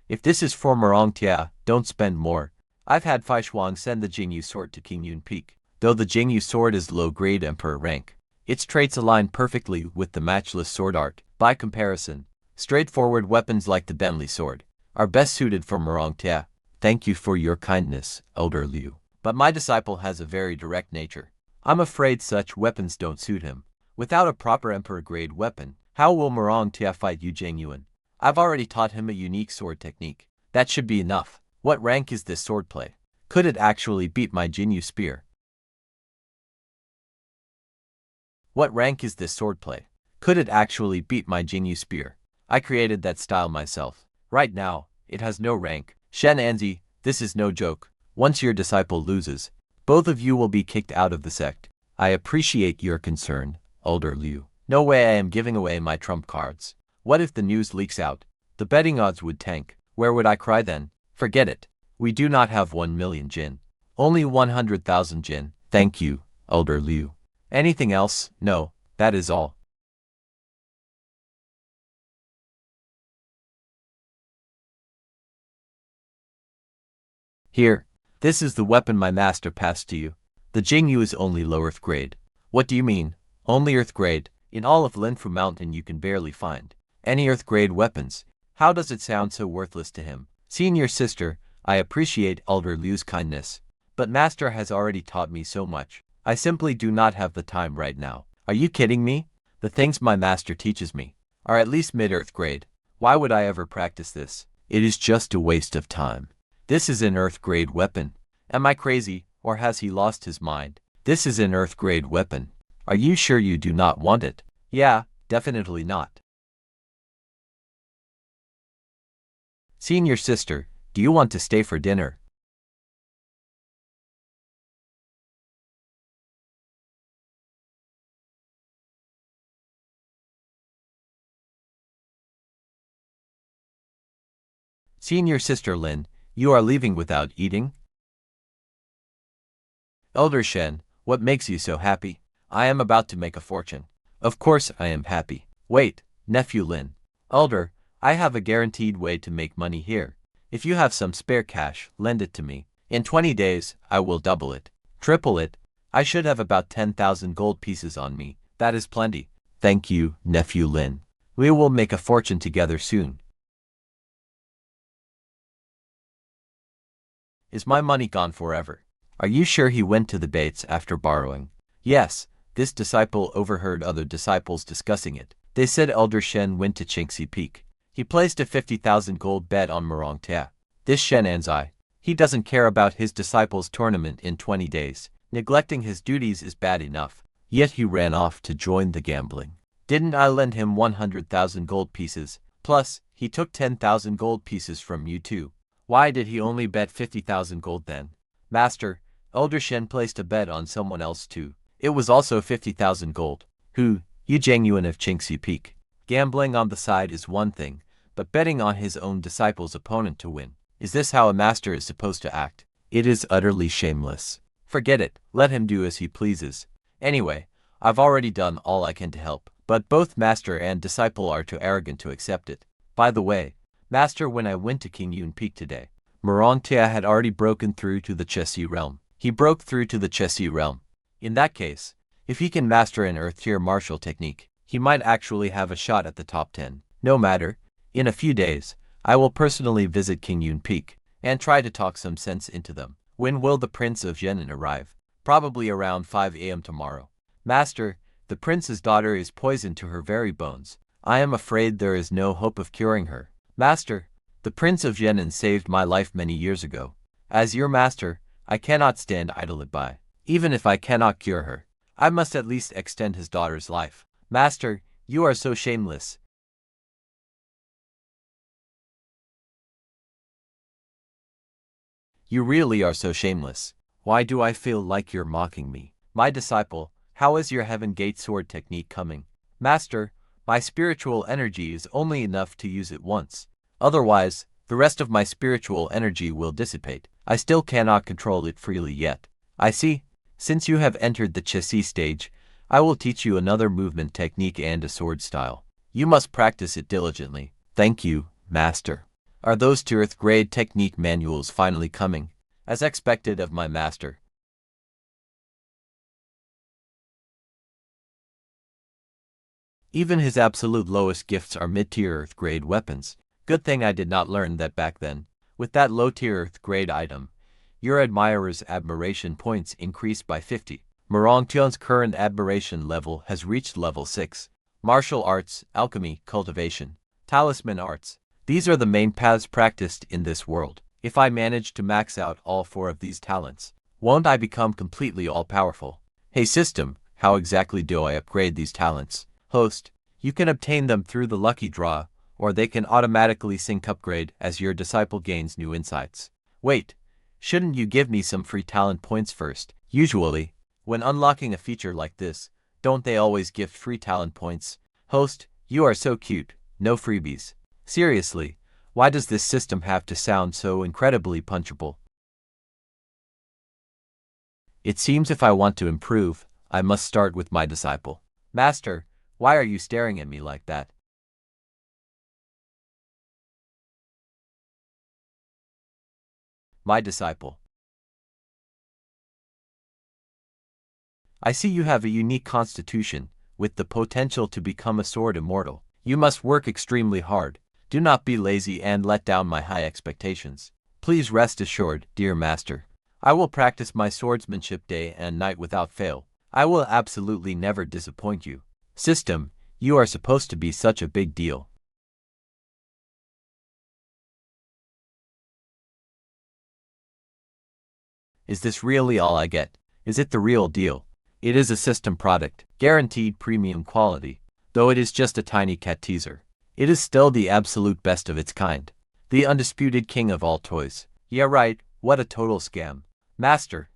If this is for Morong Tia, don't spend more. I've had Fai Shuang send the Jingyu sword to King Yun Peak. Though the Jingyu sword is low-grade emperor rank, its traits align perfectly with the matchless sword art. By comparison, straightforward weapons like the Bentley sword are best suited for Morong Tia. Thank you for your kindness, Elder Liu. But my disciple has a very direct nature. I'm afraid such weapons don't suit him. Without a proper emperor-grade weapon, how will Morong Tia fight Yu Jingyuan? I've already taught him a unique sword technique. That should be enough. What rank is this swordplay? Could it actually beat my Jinyu spear? What rank is this swordplay? Could it actually beat my Jinyu spear? I created that style myself. Right now, it has no rank. Shen Anzi, this is no joke. Once your disciple loses, both of you will be kicked out of the sect. I appreciate your concern, Elder Liu. No way I am giving away my trump cards. What if the news leaks out? The betting odds would tank. Where would I cry then? Forget it. We do not have 1 million jin. Only 100,000 jin. Thank you, Elder Liu. Anything else? No, that is all. Here, this is the weapon my master passed to you. The Jingyu is only low earth grade. What do you mean? Only earth grade? In all of Linfu Mountain you can barely find any earth grade weapons. How does it sound so worthless to him? Senior sister, I appreciate Elder Liu's kindness, but master has already taught me so much. I simply do not have the time right now. Are you kidding me? The things my master teaches me are at least mid-earth grade. Why would I ever practice this? It is just a waste of time. This is an earth grade weapon. Am I crazy, or has he lost his mind? This is an earth grade weapon. Are you sure you do not want it? Yeah, definitely not. Senior sister, do you want to stay for dinner? Senior sister Lin, you are leaving without eating? Elder Shen, what makes you so happy? I am about to make a fortune. Of course I am happy. Wait, nephew Lin. Elder, I have a guaranteed way to make money here. If you have some spare cash, lend it to me. In 20 days, I will double it, triple it. I should have about 10,000 gold pieces on me. That is plenty. Thank you, nephew Lin. We will make a fortune together soon. Is my money gone forever? Are you sure he went to the Bates after borrowing? Yes, this disciple overheard other disciples discussing it. They said Elder Shen went to Qingxi Peak. He placed a 50,000 gold bet on Morong Tia. This Shen Anzai, he doesn't care about his disciple's tournament in 20 days. Neglecting his duties is bad enough. Yet he ran off to join the gambling. Didn't I lend him 100,000 gold pieces? Plus, he took 10,000 gold pieces from you too. Why did he only bet 50,000 gold then? Master, Elder Shen placed a bet on someone else too. It was also 50,000 gold. Who? Yu Jingyuan of Qingxi Peak. Gambling on the side is one thing, but betting on his own disciple's opponent to win. Is this how a master is supposed to act? It is utterly shameless. Forget it, let him do as he pleases. Anyway, I've already done all I can to help, but both master and disciple are too arrogant to accept it. By the way, Master, when I went to King Yun Peak today, Morongtia had already broken through to the Chessie realm. He broke through to the Chessie realm. In that case, if he can master an Earth-tier martial technique, he might actually have a shot at the top 10. No matter, in a few days, I will personally visit King Yun Peak and try to talk some sense into them. When will the Prince of Yenin arrive? Probably around 5 a.m. tomorrow. Master, the prince's daughter is poisoned to her very bones. I am afraid there is no hope of curing her. Master, the Prince of Yenin saved my life many years ago. As your master, I cannot stand idly by. Even if I cannot cure her, I must at least extend his daughter's life. Master, you are so shameless. You really are so shameless. Why do I feel like you're mocking me? My disciple, how is your Heaven Gate sword technique coming? Master, my spiritual energy is only enough to use it once. Otherwise, the rest of my spiritual energy will dissipate. I still cannot control it freely yet. I see. Since you have entered the Chessie stage, I will teach you another movement technique and a sword style. You must practice it diligently. Thank you, Master. Are those 2th grade technique manuals finally coming? As expected of my master. Even his absolute lowest gifts are mid-tier Earth grade weapons. Good thing I did not learn that back then. With that low-tier Earth grade item, your admirer's admiration points increased by 50. Morongtion's current admiration level has reached level 6. Martial arts, alchemy, cultivation, talisman arts. These are the main paths practiced in this world. If I manage to max out all 4 of these talents, won't I become completely all-powerful? Hey system, how exactly do I upgrade these talents? Host, you can obtain them through the lucky draw, or they can automatically sync upgrade as your disciple gains new insights. Wait, shouldn't you give me some free talent points first? Usually, when unlocking a feature like this, don't they always gift free talent points? Host, you are so cute, no freebies. Seriously, why does this system have to sound so incredibly punchable? It seems if I want to improve, I must start with my disciple. Master, why are you staring at me like that? My disciple. I see you have a unique constitution, with the potential to become a sword immortal. You must work extremely hard. Do not be lazy and let down my high expectations. Please rest assured, dear master. I will practice my swordsmanship day and night without fail. I will absolutely never disappoint you. System, you are supposed to be such a big deal. Is this really all I get? Is it the real deal? It is a system product, guaranteed premium quality. Though it is just a tiny cat teaser, it is still the absolute best of its kind. The undisputed king of all toys. Yeah right, what a total scam. Master,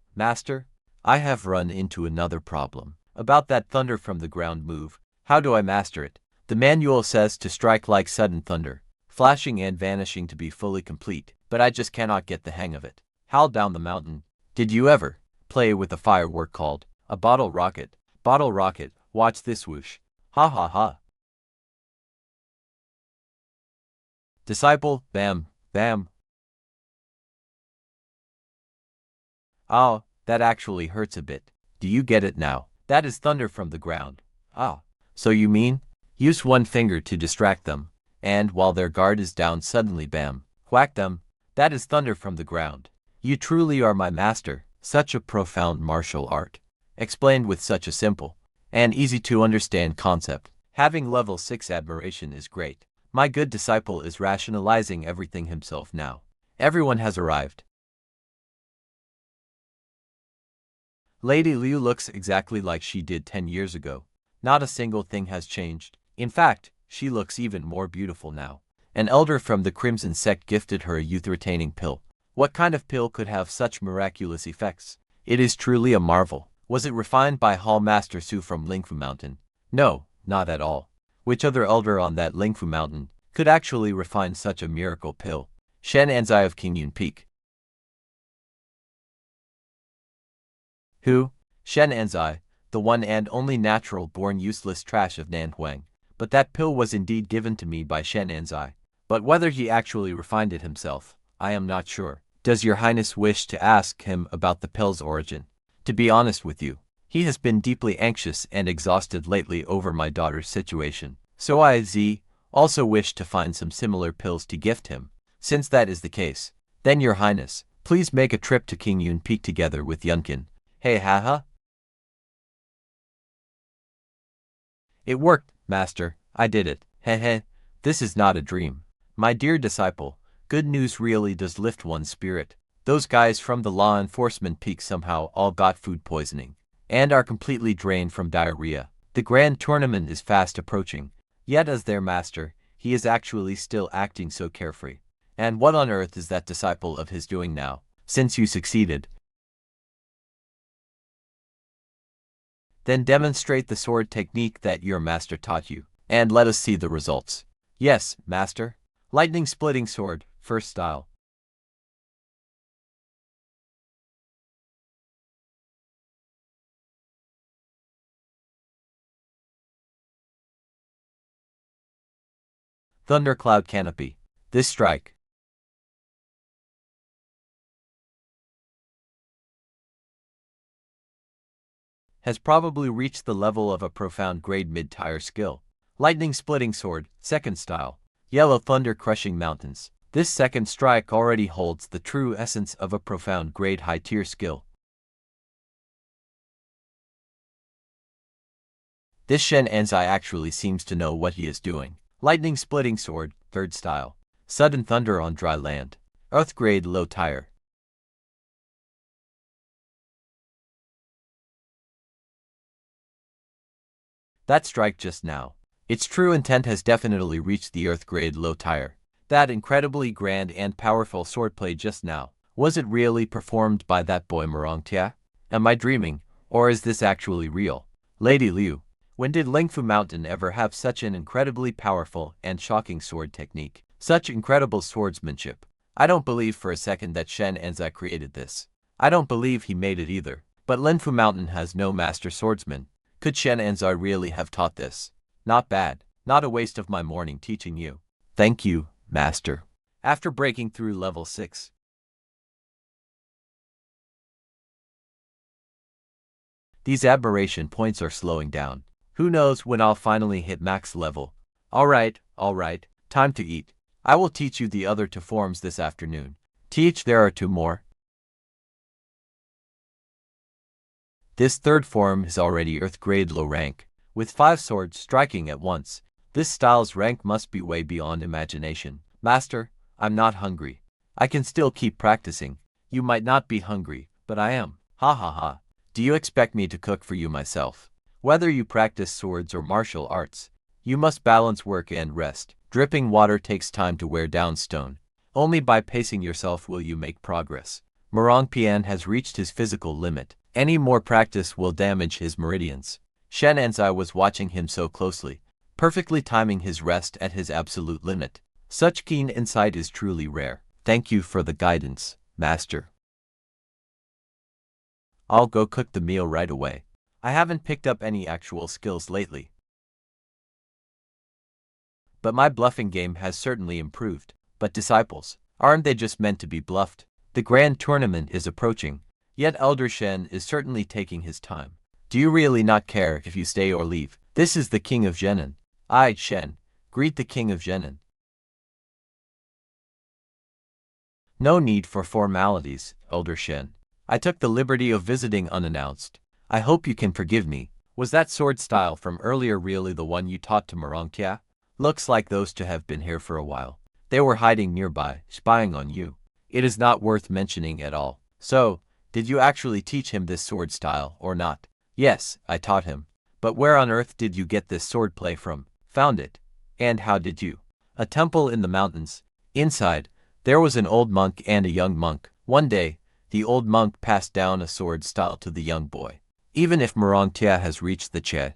I have run into another problem. About that thunder from the ground move, how do I master it? The manual says to strike like sudden thunder, flashing and vanishing to be fully complete, but I just cannot get the hang of it. Howl down the mountain. Did you ever play with a firework called a bottle rocket? Bottle rocket, watch this whoosh. Ha ha ha. Disciple, bam, bam. Oh, that actually hurts a bit. Do you get it now? That is thunder from the ground. Ah, so you mean? Use one finger to distract them, and while their guard is down suddenly bam, whack them. That is thunder from the ground. You truly are my master, such a profound martial art. Explained with such a simple and easy to understand concept. Having level 6 admiration is great. My good disciple is rationalizing everything himself now. Everyone has arrived. Lady Liu looks exactly like she did 10 years ago. Not a single thing has changed. In fact, she looks even more beautiful now. An elder from the Crimson Sect gifted her a youth-retaining pill. What kind of pill could have such miraculous effects? It is truly a marvel. Was it refined by Hall Master Su from Lingfu Mountain? No, not at all. Which other elder on that Lingfu Mountain could actually refine such a miracle pill? Shen Anzai of King Yun Peak. Who? Shen Anzai, the one and only natural-born useless trash of Nan Huang. But that pill was indeed given to me by Shen Anzai. But whether he actually refined it himself, I am not sure. Does your highness wish to ask him about the pill's origin? To be honest with you, he has been deeply anxious and exhausted lately over my daughter's situation. So also wish to find some similar pills to gift him. Since that is the case, then your highness, please make a trip to King Yun Peak together with Yunkin. Hey haha. It worked, master. I did it. Heh. This is not a dream. My dear disciple, good news really does lift one's spirit. Those guys from the law enforcement peak somehow all got food poisoning and are completely drained from diarrhea. The grand tournament is fast approaching, yet as their master, he is actually still acting so carefree. And what on earth is that disciple of his doing now, since you succeeded? Then demonstrate the sword technique that your master taught you, and let us see the results. Yes, master. Lightning splitting sword, first style. Thundercloud canopy. This strike has probably reached the level of a profound grade mid-tier skill. Lightning splitting sword, second style. Yellow thunder crushing mountains. This second strike already holds the true essence of a profound grade high-tier skill. This Shen Enzai actually seems to know what he is doing. Lightning splitting sword, third style. Sudden thunder on dry land. Earth grade low tier. That strike just now. Its true intent has definitely reached the earth grade low tier. That incredibly grand and powerful swordplay just now. Was it really performed by that boy Murongtia? Am I dreaming, or is this actually real? Lady Liu, when did Lingfu Mountain ever have such an incredibly powerful and shocking sword technique? Such incredible swordsmanship. I don't believe for a second that Shen Enzai created this. I don't believe he made it either. But Lingfu Mountain has no master swordsman. Could Shen Enzai really have taught this? Not bad. Not a waste of my morning teaching you. Thank you, master. After breaking through level 6, these admiration points are slowing down. Who knows when I'll finally hit max level. Alright, time to eat. I will teach you the other 2 forms this afternoon. Teach there are 2 more. This third form is already earth grade low rank, with 5 swords striking at once. This style's rank must be way beyond imagination. Master, I'm not hungry. I can still keep practicing. You might not be hungry, but I am. Ha ha ha. Do you expect me to cook for you myself? Whether you practice swords or martial arts, you must balance work and rest. Dripping water takes time to wear down stone. Only by pacing yourself will you make progress. Murongpian has reached his physical limit. Any more practice will damage his meridians. Shen Enzai was watching him so closely, perfectly timing his rest at his absolute limit. Such keen insight is truly rare. Thank you for the guidance, master. I'll go cook the meal right away. I haven't picked up any actual skills lately, but my bluffing game has certainly improved. But disciples, aren't they just meant to be bluffed? The grand tournament is approaching, yet Elder Shen is certainly taking his time. Do you really not care if you stay or leave? This is the king of Zhenan. I, Shen, greet the king of Zhenan. No need for formalities, Elder Shen. I took the liberty of visiting unannounced. I hope you can forgive me. Was that sword style from earlier really the one you taught to Murongtia? Looks like those 2 have been here for a while. They were hiding nearby, spying on you. It is not worth mentioning at all. So, did you actually teach him this sword style or not? Yes, I taught him. But where on earth did you get this swordplay from? Found it. And how did you? A temple in the mountains. Inside, there was an old monk and a young monk. One day, the old monk passed down a sword style to the young boy. Even if Murongtia has reached the Che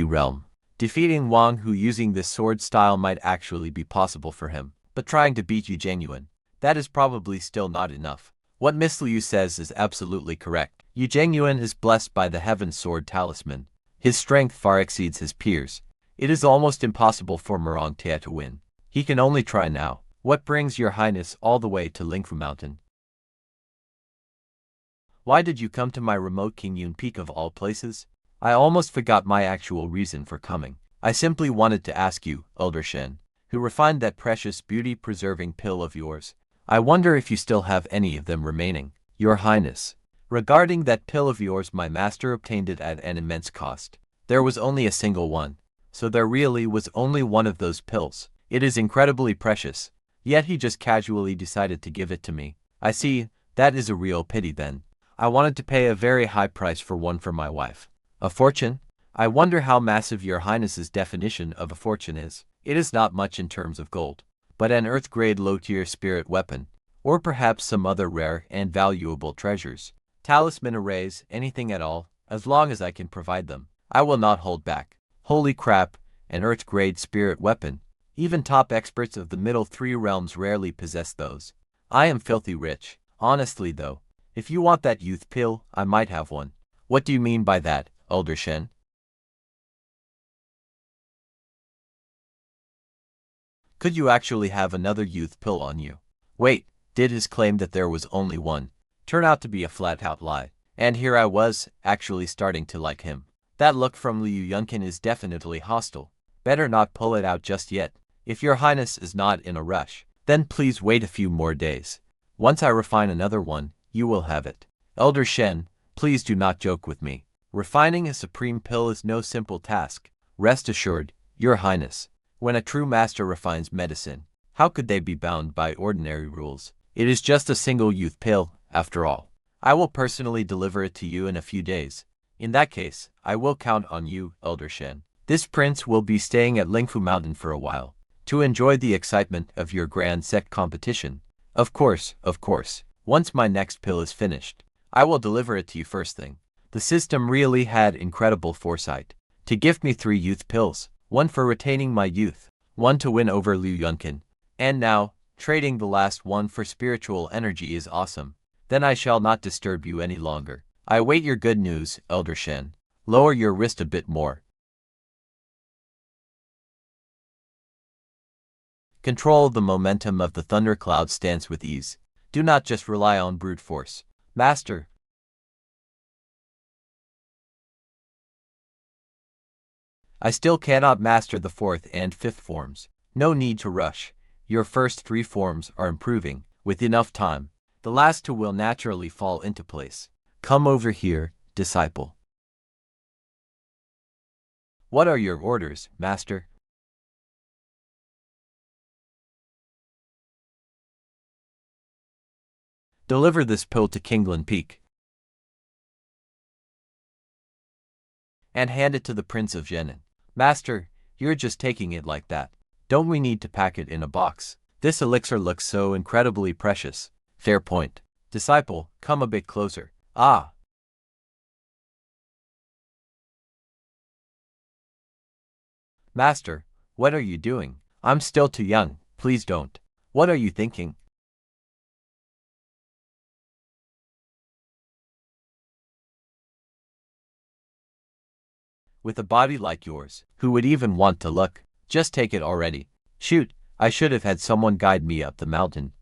realm, defeating Wang Hu using this sword style might actually be possible for him. But trying to beat Yu Zhengyuan, that is probably still not enough. What Miss Liu says is absolutely correct. Yu Zhengyuan is blessed by the Heaven Sword Talisman. His strength far exceeds his peers. It is almost impossible for Murongtia to win. He can only try now. What brings your highness all the way to Lingfu Mountain? Why did you come to my remote Qingyun Peak of all places? I almost forgot my actual reason for coming. I simply wanted to ask you, Elder Shen, who refined that precious beauty-preserving pill of yours. I wonder if you still have any of them remaining. Your Highness. Regarding that pill of yours, my master obtained it at an immense cost. There was only a single one. So there really was only one of those pills. It is incredibly precious. Yet he just casually decided to give it to me. I see, that is a real pity then. I wanted to pay a very high price for one for my wife. A fortune? I wonder how massive your highness's definition of a fortune is. It is not much in terms of gold, but an earth-grade low-tier spirit weapon, or perhaps some other rare and valuable treasures. Talisman arrays, anything at all, as long as I can provide them. I will not hold back. Holy crap, an earth-grade spirit weapon. Even top experts of the middle three realms rarely possess those. I am filthy rich. Honestly though, if you want that youth pill, I might have one. What do you mean by that, Elder Shen? Could you actually have another youth pill on you? Wait, did his claim that there was only one turn out to be a flat-out lie? And here I was, actually starting to like him. That look from Liu Yunkin is definitely hostile. Better not pull it out just yet. If your highness is not in a rush, then please wait a few more days. Once I refine another one, you will have it. Elder Shen, please do not joke with me. Refining a supreme pill is no simple task. Rest assured, your highness. When a true master refines medicine, how could they be bound by ordinary rules? It is just a single youth pill, after all. I will personally deliver it to you in a few days. In that case, I will count on you, Elder Shen. This prince will be staying at Lingfu Mountain for a while, to enjoy the excitement of your grand sect competition. Of course, once my next pill is finished, I will deliver it to you first thing. The system really had incredible foresight to give me 3 youth pills, one for retaining my youth, one to win over Liu Yunkin, and now, trading the last one for spiritual energy is awesome. Then I shall not disturb you any longer. I await your good news, Elder Shen. Lower your wrist a bit more. Control the momentum of the thundercloud stance with ease. Do not just rely on brute force. Master. I still cannot master the 4th and 5th forms. No need to rush. Your first 3 forms are improving. With enough time, the last 2 will naturally fall into place. Come over here, disciple. What are your orders, master? Deliver this pill to Qingyun Peak and hand it to the Prince of Zhenin. Master, you're just taking it like that. Don't we need to pack it in a box? This elixir looks so incredibly precious. Fair point. Disciple, come a bit closer. Ah! Master, what are you doing? I'm still too young, please don't. What are you thinking? With a body like yours, who would even want to look? Just take it already. Shoot, I should have had someone guide me up the mountain.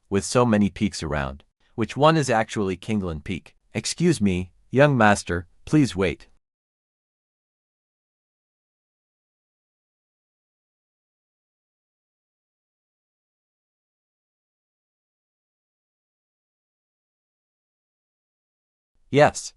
With so many peaks around, which one is actually Qingyun Peak? Excuse me, young master, please wait. Yes.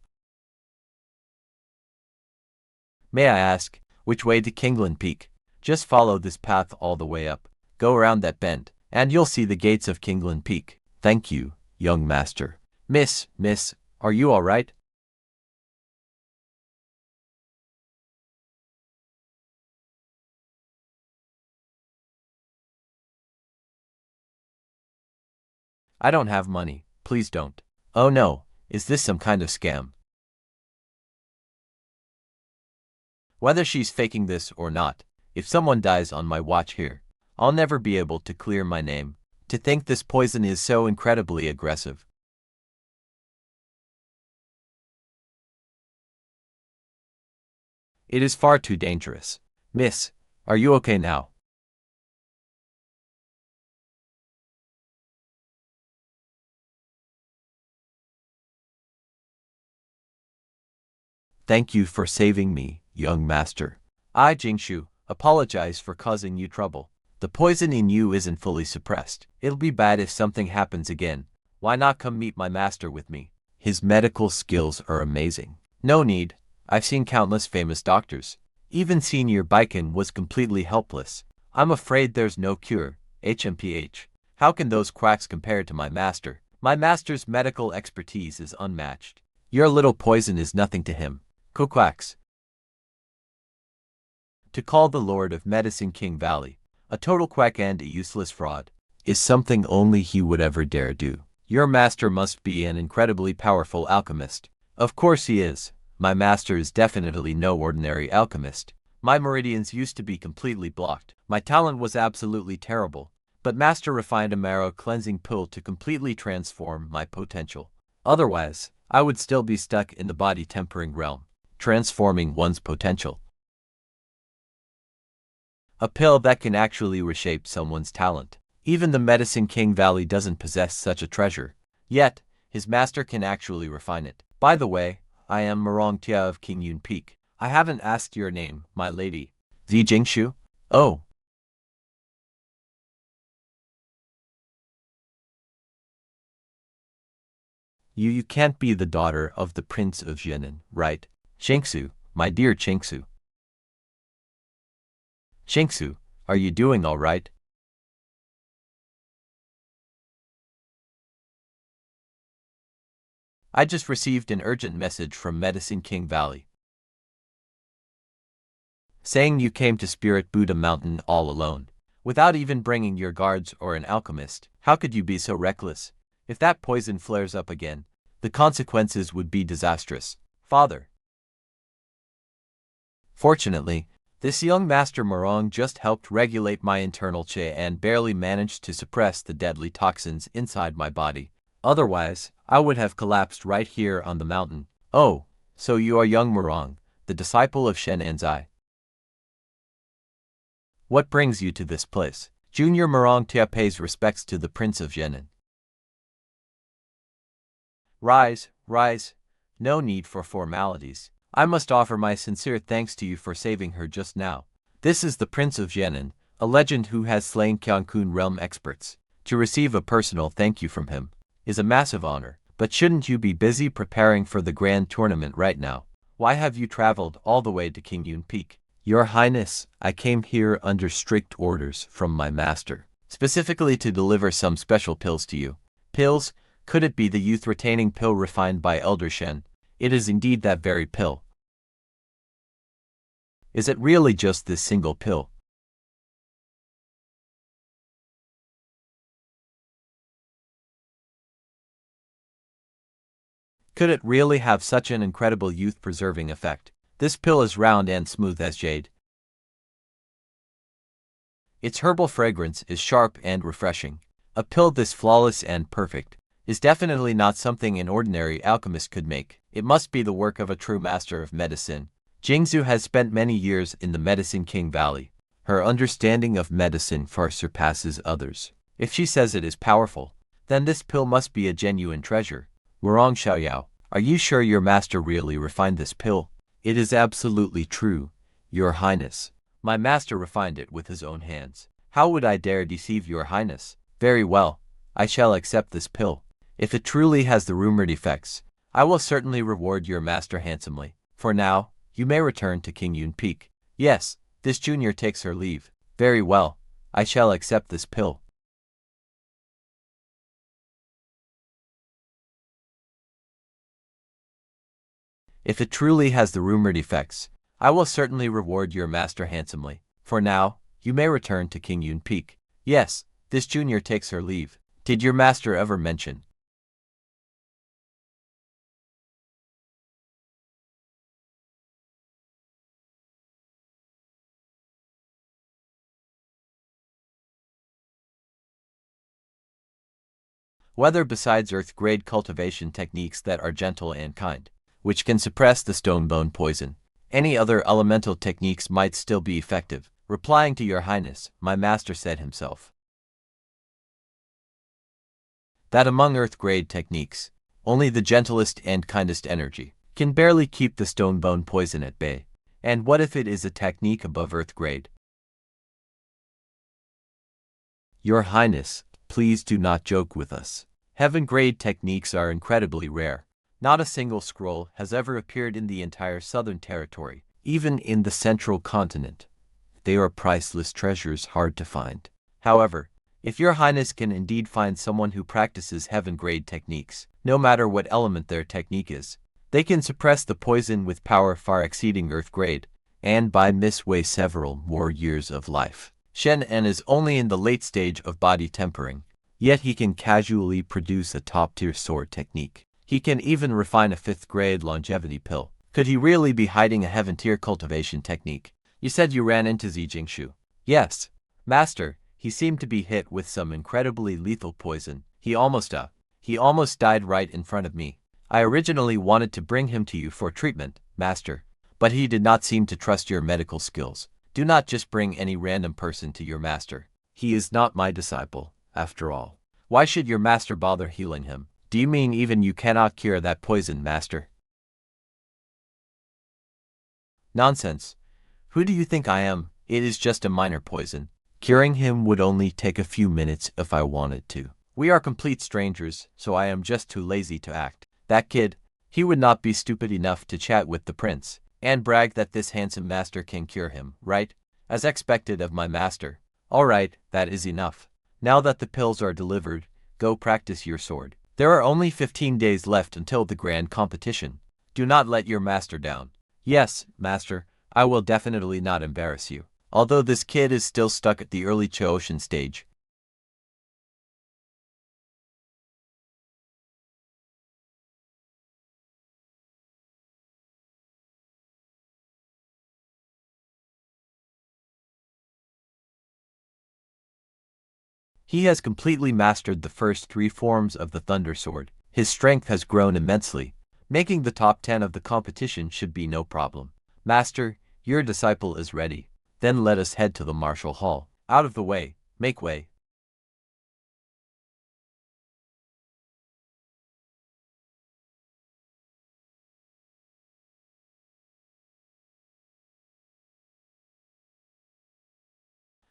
May I ask, which way to Qingyun Peak? Just follow this path all the way up. Go around that bend, and you'll see the gates of Qingyun Peak. Thank you, young master. Miss, are you all right? I don't have money, please don't. Oh no, is this some kind of scam? Whether she's faking this or not, if someone dies on my watch here, I'll never be able to clear my name. To think this poison is so incredibly aggressive. It is far too dangerous. Miss, are you okay now? Thank you for saving me, young master. I, Jingshu, apologize for causing you trouble. The poison in you isn't fully suppressed. It'll be bad if something happens again. Why not come meet my master with me? His medical skills are amazing. No need. I've seen countless famous doctors. Even Senior Baiken was completely helpless. I'm afraid there's no cure. HMPH. How can those quacks compare to my master? My master's medical expertise is unmatched. Your little poison is nothing to him. Quacks. To call the Lord of Medicine King Valley a total quack and a useless fraud is something only he would ever dare do. Your master must be an incredibly powerful alchemist. Of course he is. My master is definitely no ordinary alchemist. My meridians used to be completely blocked. My talent was absolutely terrible, but master refined a marrow cleansing pill to completely transform my potential. Otherwise, I would still be stuck in the body tempering realm, transforming one's potential. A pill that can actually reshape someone's talent. Even the Medicine King Valley doesn't possess such a treasure. Yet, his master can actually refine it. By the way, I am Morong Tia of King Yun Peak. I haven't asked your name, my lady. Zi Jingshu? Oh. You can't be the daughter of the Prince of Jianan, right? Shengsu, my dear Shengsu. Shengsu, are you doing all right? I just received an urgent message from Medicine King Valley, saying you came to Spirit Buddha Mountain all alone, without even bringing your guards or an alchemist. How could you be so reckless? If that poison flares up again, the consequences would be disastrous. Father. Fortunately, this young Master Morong just helped regulate my internal chi and barely managed to suppress the deadly toxins inside my body. Otherwise, I would have collapsed right here on the mountain. Oh, so you are young Morong, the disciple of Shen Anzai. What brings you to this place? Junior Morong Tia pays respects to the Prince of Jianan. Rise, rise. No need for formalities. I must offer my sincere thanks to you for saving her just now. This is the Prince of Jianan, a legend who has slain Qiankun realm experts. To receive a personal thank you from him is a massive honor. But shouldn't you be busy preparing for the grand tournament right now? Why have you traveled all the way to King Yun Peak? Your Highness, I came here under strict orders from my master, specifically to deliver some special pills to you. Pills? Could it be the youth-retaining pill refined by Elder Shen? It is indeed that very pill. Is it really just this single pill? Could it really have such an incredible youth-preserving effect? This pill is round and smooth as jade. Its herbal fragrance is sharp and refreshing. A pill this flawless and perfect is definitely not something an ordinary alchemist could make. It must be the work of a true master of medicine. Jingzhu has spent many years in the Medicine King Valley. Her understanding of medicine far surpasses others. If she says it is powerful, then this pill must be a genuine treasure. Wurong Xiaoyao, are you sure your master really refined this pill? It is absolutely true, Your Highness. My master refined it with his own hands. How would I dare deceive your highness? Very well, I shall accept this pill. If it truly has the rumored effects, I will certainly reward your master handsomely. For now, you may return to King Yun Peak. Yes, this junior takes her leave. Very well, I shall accept this pill. If it truly has the rumored effects, I will certainly reward your master handsomely. For now, you may return to King Yun Peak. Yes, this junior takes her leave. Did your master ever mention whether besides earth-grade cultivation techniques that are gentle and kind, which can suppress the stone bone poison, Any other elemental techniques might still be effective. Replying to your highness, my master said himself that among earth-grade techniques, only the gentlest and kindest energy can barely keep the stone bone poison at bay. And what if it is a technique above earth grade? Your highness, please do not joke with us. Heaven-grade techniques are incredibly rare. Not a single scroll has ever appeared in the entire southern territory, even in the central continent. They are priceless treasures hard to find. However, if your highness can indeed find someone who practices heaven-grade techniques, no matter what element their technique is, they can suppress the poison with power far exceeding earth grade, and by misway several more years of life. Shen En is only in the late stage of body tempering, yet he can casually produce a top-tier sword technique. He can even refine a 5th-grade longevity pill. Could he really be hiding a heaven-tier cultivation technique? You said you ran into Zi Jingshu. Yes, master, he seemed to be hit with some incredibly lethal poison. He almost died right in front of me. I originally wanted to bring him to you for treatment, master, but he did not seem to trust your medical skills. Do not just bring any random person to your master. He is not my disciple, after all. Why should your master bother healing him? Do you mean even you cannot cure that poison, master? Nonsense. Who do you think I am? It is just a minor poison. Curing him would only take a few minutes if I wanted to. We are complete strangers, so I am just too lazy to act. That kid, he would not be stupid enough to chat with the prince and brag that this handsome master can cure him, right? As expected of my master. All right, that is enough. Now that the pills are delivered, go practice your sword. There are only 15 days left until the grand competition. Do not let your master down. Yes, master, I will definitely not embarrass you. Although this kid is still stuck at the early Chaoshan stage. He has completely mastered the first 3 forms of the Thunder Sword. His strength has grown immensely. Making the top 10 of the competition should be no problem. Master, your disciple is ready. Then let us head to the martial hall. Out of the way, make way.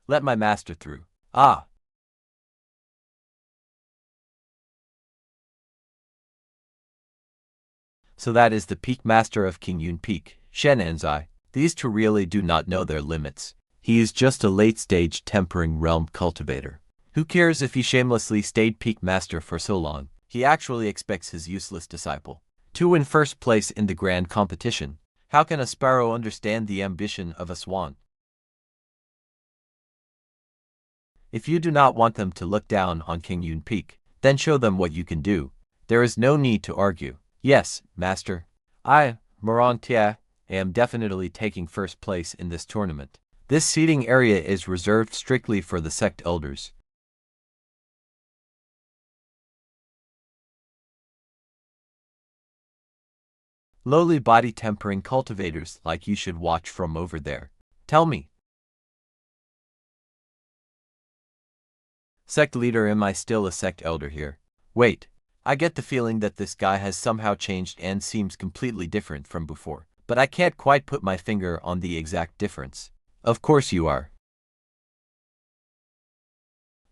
Let my master through. Ah! So that is the peak master of King Yun Peak, Shen Enzai. These two really do not know their limits. He is just a late-stage tempering realm cultivator. Who cares if he shamelessly stayed peak master for so long? He actually expects his useless disciple to win first place in the grand competition. How can a sparrow understand the ambition of a swan? If you do not want them to look down on King Yun Peak, then show them what you can do. There is no need to argue. Yes, master. I, Morong Tia, am definitely taking first place in this tournament. This seating area is reserved strictly for the sect elders. Lowly body tempering cultivators like you should watch from over there. Tell me. Sect leader, am I still a sect elder here? Wait. I get the feeling that this guy has somehow changed and seems completely different from before, but I can't quite put my finger on the exact difference. Of course you are.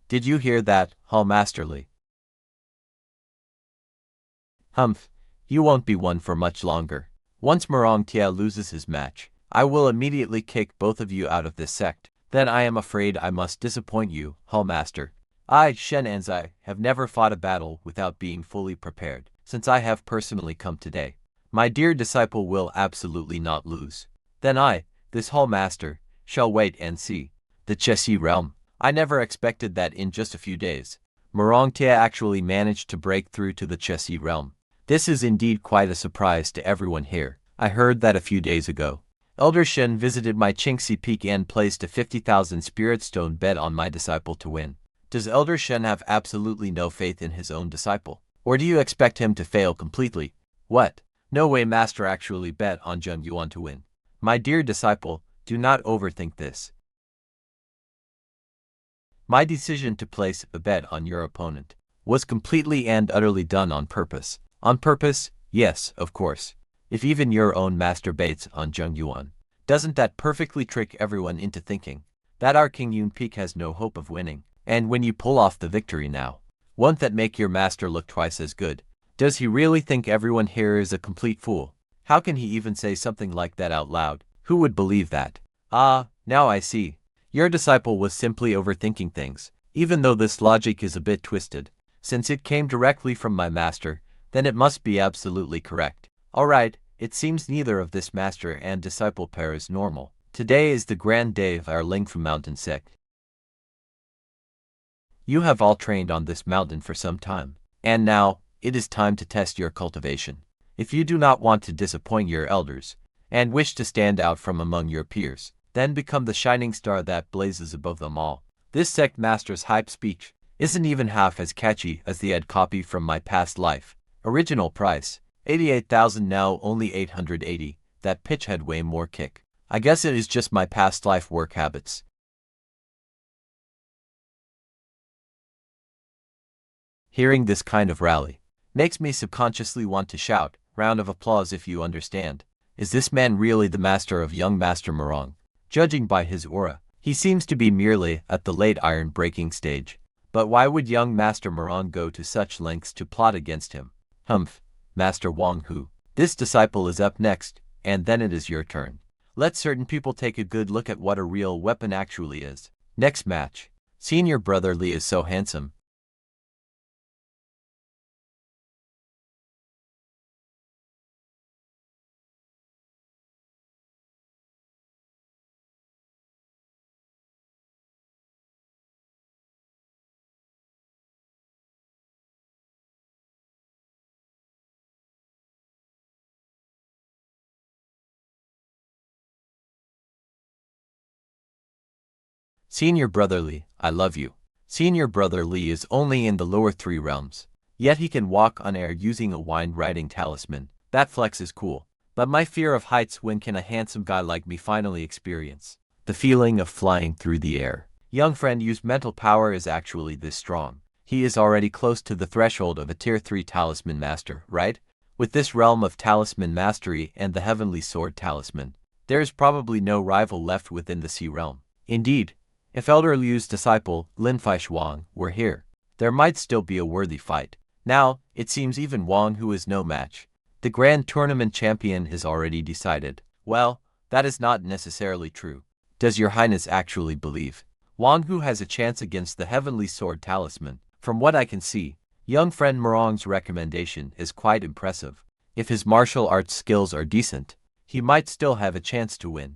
Did you hear that, Hall Masterly? Humph, you won't be one for much longer. Once Morong Tia loses his match, I will immediately kick both of you out of this sect. Then I am afraid I must disappoint you, Hall Master. I, Shen Anzai, have never fought a battle without being fully prepared, since I have personally come today. My dear disciple will absolutely not lose. Then I, this Hall Master, shall wait and see. The Chessi realm. I never expected that in just a few days. Morong Tia actually managed to break through to the Chessi realm. This is indeed quite a surprise to everyone here. I heard that a few days ago. Elder Shen visited my Qingxi Peak and placed a 50,000 spirit stone bet on my disciple to win. Does Elder Shen have absolutely no faith in his own disciple? Or do you expect him to fail completely? What? No way, Master actually bet on Zheng Yuan to win. My dear disciple, do not overthink this. My decision to place a bet on your opponent was completely and utterly done on purpose. On purpose, yes, of course. If even your own master baits on Zheng Yuan, doesn't that perfectly trick everyone into thinking that our King Yun Peak has no hope of winning? And when you pull off the victory now, won't that make your master look twice as good? Does he really think everyone here is a complete fool? How can he even say something like that out loud? Who would believe that? Ah, now I see. Your disciple was simply overthinking things. Even though this logic is a bit twisted, since it came directly from my master, then it must be absolutely correct. Alright, it seems neither of this master and disciple pair is normal. Today is the grand day of our Lingfu Mountain sect. You have all trained on this mountain for some time, and now, it is time to test your cultivation. If you do not want to disappoint your elders, and wish to stand out from among your peers, then become the shining star that blazes above them all. This sect master's hype speech isn't even half as catchy as the ad copy from my past life. Original price, 88,000, now only 880, that pitch had way more kick. I guess it is just my past life work habits. Hearing this kind of rally makes me subconsciously want to shout, round of applause if you understand. Is this man really the master of young Master Morong? Judging by his aura, he seems to be merely at the late iron breaking stage. But why would young Master Morong go to such lengths to plot against him? Humph, Master Wang Hu. This disciple is up next, and then it is your turn. Let certain people take a good look at what a real weapon actually is. Next match. Senior brother Li is so handsome. Senior brother Li, I love you. Senior brother Li is only in the lower 3 realms. Yet he can walk on air using a wind-riding talisman. That flex is cool. But my fear of heights, when can a handsome guy like me finally experience the feeling of flying through the air? Young friend, used mental power is actually this strong. He is already close to the threshold of a tier 3 talisman master, right? With this realm of talisman mastery and the heavenly sword talisman, there is probably no rival left within the sea realm. Indeed, if Elder Liu's disciple, Linfei Shuang, were here, there might still be a worthy fight. Now, it seems even Wang Hu is no match. The grand tournament champion is already decided. Well, that is not necessarily true. Does your highness actually believe Wang Hu has a chance against the heavenly sword talisman? From what I can see, young friend Morong's recommendation is quite impressive. If his martial arts skills are decent, he might still have a chance to win.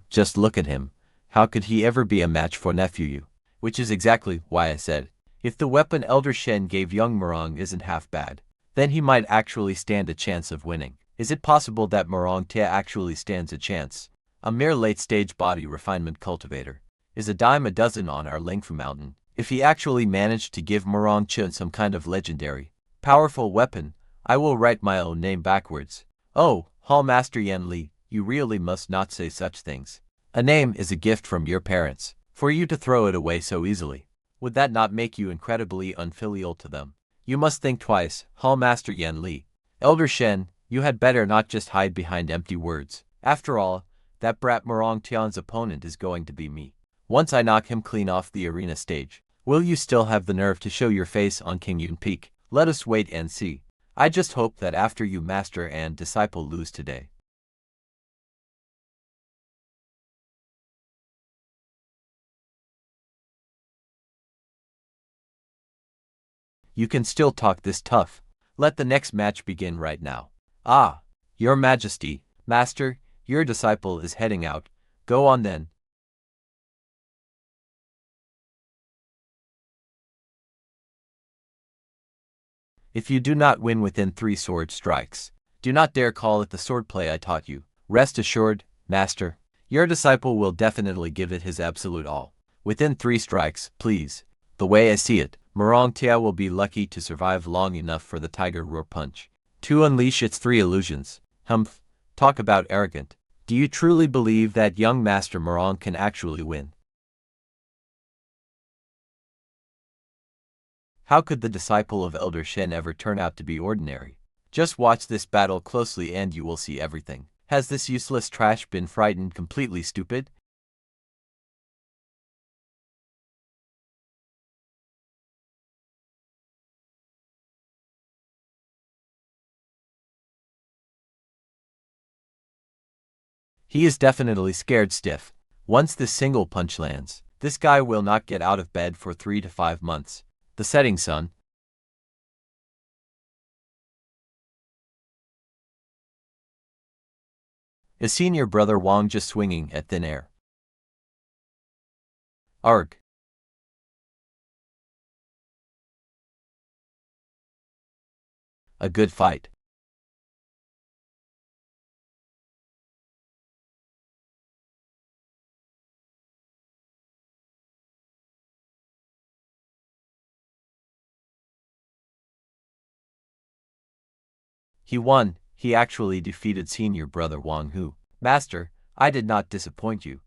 Just look at him. How could he ever be a match for nephew Yu? Which is exactly why I said, if the weapon Elder Shen gave young Morong isn't half bad, then he might actually stand a chance of winning. Is it possible that Morong Tia actually stands a chance? A mere late-stage body refinement cultivator is a dime a dozen on our Lingfu Mountain. If he actually managed to give Morong Chun some kind of legendary, powerful weapon, I will write my own name backwards. Oh, Hall Master Yan Li, you really must not say such things. A name is a gift from your parents. For you to throw it away so easily, would that not make you incredibly unfilial to them? You must think twice, Hall Master Yan Li. Elder Shen, you had better not just hide behind empty words. After all, that brat Morong Tian's opponent is going to be me. Once I knock him clean off the arena stage, will you still have the nerve to show your face on King Yun Peak? Let us wait and see. I just hope that after you master and disciple lose today, you can still talk this tough. Let the next match begin right now. Ah, your majesty, master, your disciple is heading out. Go on then. If you do not win within 3 sword strikes, do not dare call it the swordplay I taught you. Rest assured, master, your disciple will definitely give it his absolute all. Within 3 strikes, please. The way I see it, Morong Tia will be lucky to survive long enough for the tiger roar punch to unleash its 3 illusions. Humph, talk about arrogant. Do you truly believe that young Master Morong can actually win? How could the disciple of Elder Shen ever turn out to be ordinary? Just watch this battle closely and you will see everything. Has this useless trash been frightened completely stupid? He is definitely scared stiff. Once this single punch lands, this guy will not get out of bed for 3 to 5 months. The setting sun. Is senior brother Wang just swinging at thin air? Arg. A good fight. He won. He actually defeated senior brother Wang Hu. Master, I did not disappoint you.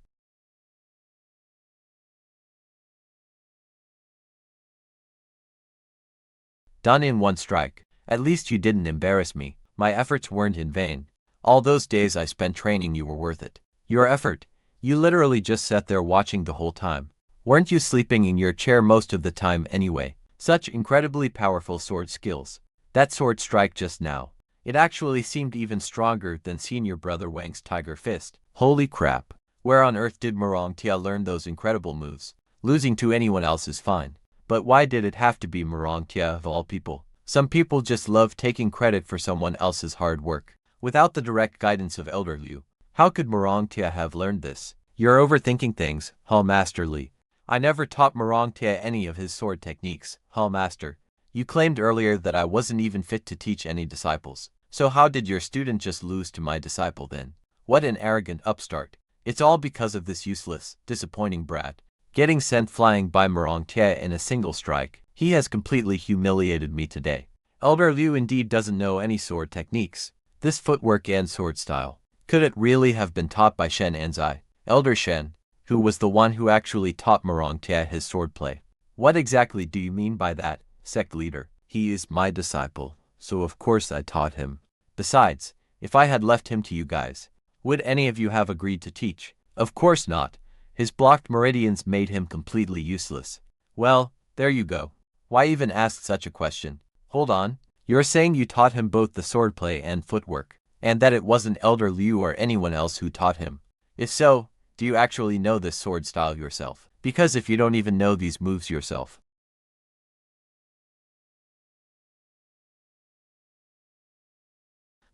Done in one strike. At least you didn't embarrass me. My efforts weren't in vain. All those days I spent training you were worth it. Your effort. You literally just sat there watching the whole time. Weren't you sleeping in your chair most of the time anyway? Such incredibly powerful sword skills. That sword strike just now. It actually seemed even stronger than senior brother Wang's tiger fist. Holy crap. Where on earth did Morong Tia learn those incredible moves? Losing to anyone else is fine. But why did it have to be Morong Tia of all people? Some people just love taking credit for someone else's hard work. Without the direct guidance of Elder Liu, how could Morong Tia have learned this? You're overthinking things, Hall Master Li. I never taught Morong Tia any of his sword techniques, Hall Master. You claimed earlier that I wasn't even fit to teach any disciples. So how did your student just lose to my disciple then? What an arrogant upstart. It's all because of this useless, disappointing brat. Getting sent flying by Morong Tia in a single strike, he has completely humiliated me today. Elder Liu indeed doesn't know any sword techniques. This footwork and sword style. Could it really have been taught by Shen Anzai? Elder Shen, who was the one who actually taught Morong Tia his swordplay. What exactly do you mean by that, sect leader? He is my disciple, so of course I taught him. Besides, if I had left him to you guys, would any of you have agreed to teach? Of course not. His blocked meridians made him completely useless. Well, there you go. Why even ask such a question? Hold on. You're saying you taught him both the swordplay and footwork, and that it wasn't Elder Liu or anyone else who taught him. If so, do you actually know this sword style yourself? Because if you don't even know these moves yourself,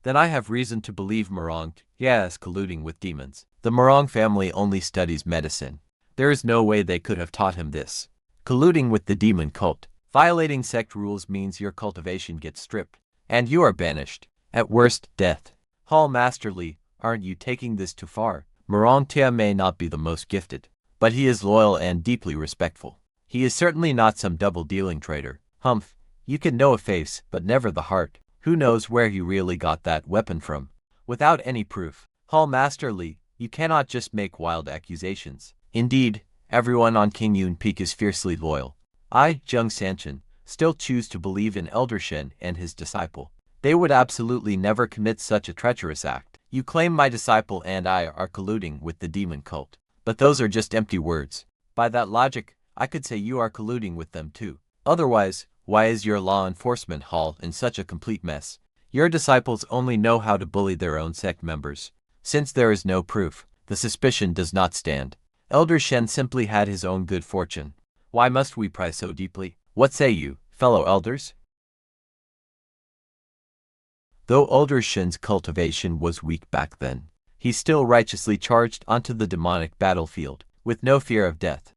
then I have reason to believe Morong Tia is colluding with demons. The Morong family only studies medicine. There is no way they could have taught him this. Colluding with the demon cult. Violating sect rules means your cultivation gets stripped, and you are banished. At worst, death. Hall Master Li, aren't you taking this too far? Morong Tia may not be the most gifted, but he is loyal and deeply respectful. He is certainly not some double-dealing traitor. Humph, you can know a face, but never the heart. Who knows where he really got that weapon from? Without any proof. Hall Master Li, you cannot just make wild accusations. Indeed, everyone on King Yun Peak is fiercely loyal. I, Zheng Sanchen, still choose to believe in Elder Shen and his disciple. They would absolutely never commit such a treacherous act. You claim my disciple and I are colluding with the demon cult. But those are just empty words. By that logic, I could say you are colluding with them too. Otherwise, why is your law enforcement hall in such a complete mess? Your disciples only know how to bully their own sect members. Since there is no proof, the suspicion does not stand. Elder Shen simply had his own good fortune. Why must we pry so deeply? What say you, fellow elders? Though Elder Shen's cultivation was weak back then, he still righteously charged onto the demonic battlefield, with no fear of death.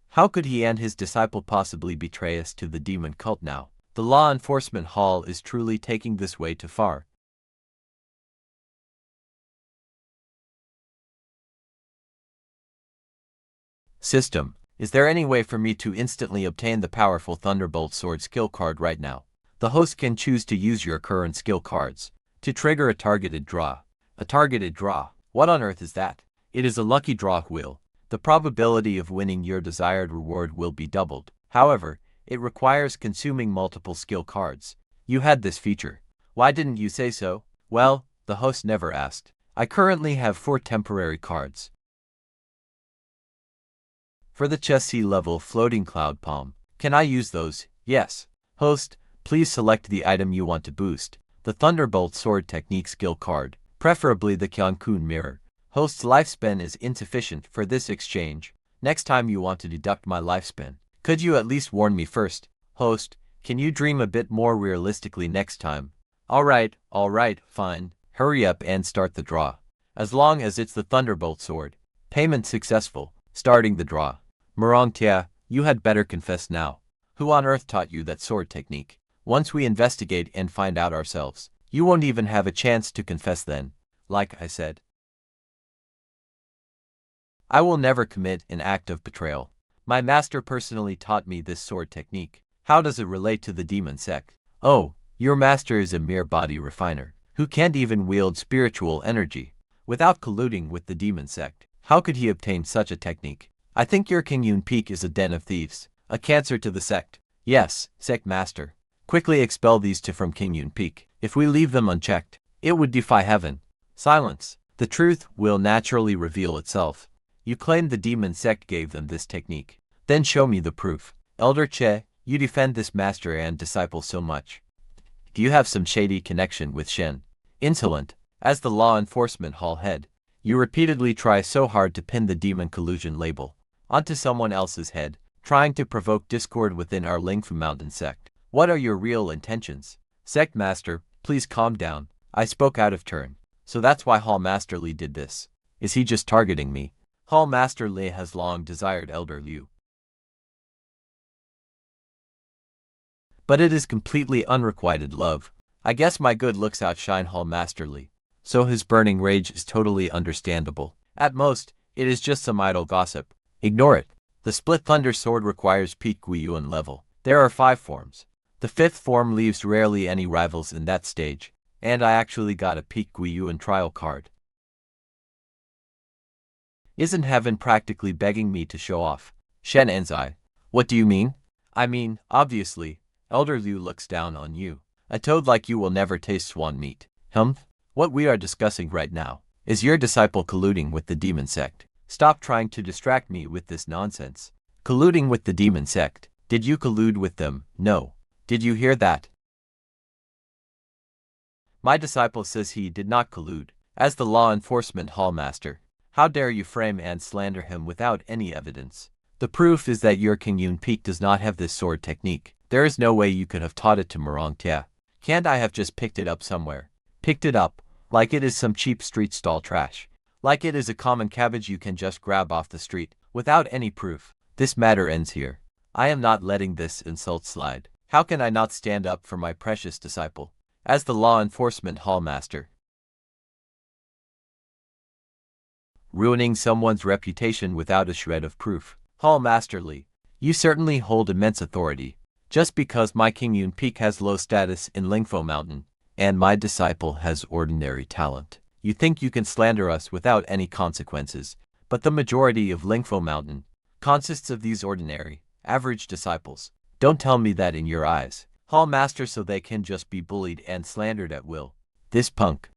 How could he and his disciple possibly betray us to the demon cult now? The law enforcement hall is truly taking this way too far. System, is there any way for me to instantly obtain the powerful Thunderbolt Sword skill card right now? The host can choose to use your current skill cards to trigger a targeted draw. A targeted draw. What on earth is that? It is a lucky draw wheel. The probability of winning your desired reward will be doubled. However, it requires consuming multiple skill cards. You had this feature. Why didn't you say so? Well, the host never asked. I currently have 4 temporary cards. For the chess level floating cloud palm, can I use those? Yes. Host, please select the item you want to boost. The Thunderbolt Sword Technique skill card, preferably the Kyankun Mirror. Host's lifespan is insufficient for this exchange. Next time you want to deduct my lifespan, could you at least warn me first? Host, can you dream a bit more realistically next time? Alright, fine. Hurry up and start the draw. As long as it's the Thunderbolt Sword. Payment successful. Starting the draw. Murongtia, you had better confess now. Who on earth taught you that sword technique? Once we investigate and find out ourselves, you won't even have a chance to confess then. Like I said, I will never commit an act of betrayal. My master personally taught me this sword technique. How does it relate to the demon sect? Oh, your master is a mere body refiner, who can't even wield spiritual energy. Without colluding with the demon sect, how could he obtain such a technique? I think your King Yun Peak is a den of thieves, a cancer to the sect. Yes, sectmaster. Quickly expel these two from King Yun Peak. If we leave them unchecked, it would defy heaven. Silence. The truth will naturally reveal itself. You claim the demon sect gave them this technique. Then show me the proof. Elder Che, you defend this master and disciple so much. Do you have some shady connection with Shen? Insolent. As the law enforcement hall head, you repeatedly try so hard to pin the demon collusion label onto someone else's head, trying to provoke discord within our Lingfu Mountain sect. What are your real intentions? Sectmaster, please calm down. I spoke out of turn. So that's why Hall Master Li did this. Is he just targeting me? Hall Master Li has long desired Elder Liu. But it is completely unrequited love. I guess my good looks outshine Hall Master Li. So his burning rage is totally understandable. At most, it is just some idle gossip. Ignore it. The Split Thunder Sword requires peak Guiyuan level. There are 5 forms. The 5th form leaves rarely any rivals in that stage, and I actually got a peak Guiyuan trial card. Isn't heaven practically begging me to show off? Shen Enzai. What do you mean? I mean, obviously, Elder Liu looks down on you. A toad like you will never taste swan meat. What we are discussing right now is your disciple colluding with the demon sect. Stop trying to distract me with this nonsense. Colluding with the demon sect. Did you collude with them? No. Did you hear that? My disciple says he did not collude. As the law enforcement hall master, how dare you frame and slander him without any evidence? The proof is that your King Yun Peak does not have this sword technique. There is no way you could have taught it to Murongtia. Can't I have just picked it up somewhere? Picked it up, like it is some cheap street stall trash. Like it is a common cabbage you can just grab off the street, without any proof. This matter ends here. I am not letting this insult slide. How can I not stand up for my precious disciple? As the law enforcement hall master, ruining someone's reputation without a shred of proof. Hall Master Li, you certainly hold immense authority. Just because my King Yun Peak has low status in Lingfo Mountain, and my disciple has ordinary talent, you think you can slander us without any consequences. But the majority of Lingfo Mountain consists of these ordinary, average disciples. Don't tell me that in your eyes, Hall Master, so they can just be bullied and slandered at will. This punk.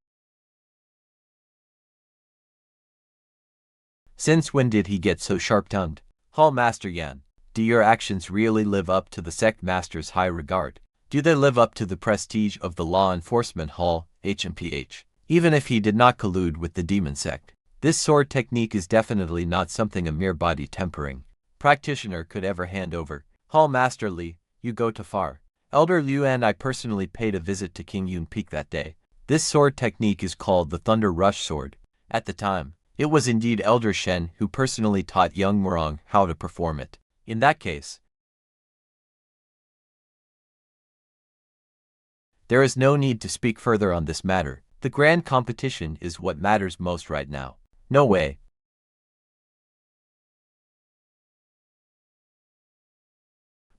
Since when did he get so sharp-tongued? Hall Master Yan, do your actions really live up to the sect master's high regard? Do they live up to the prestige of the law enforcement hall, HMPH? Even if he did not collude with the demon sect, this sword technique is definitely not something a mere body tempering practitioner could ever hand over. Hall Master Li, you go too far. Elder Liu and I personally paid a visit to King Yun Peak that day. This sword technique is called the Thunder Rush Sword. At the time, it was indeed Elder Shen who personally taught young Murong how to perform it. In that case, there is no need to speak further on this matter. The grand competition is what matters most right now. No way.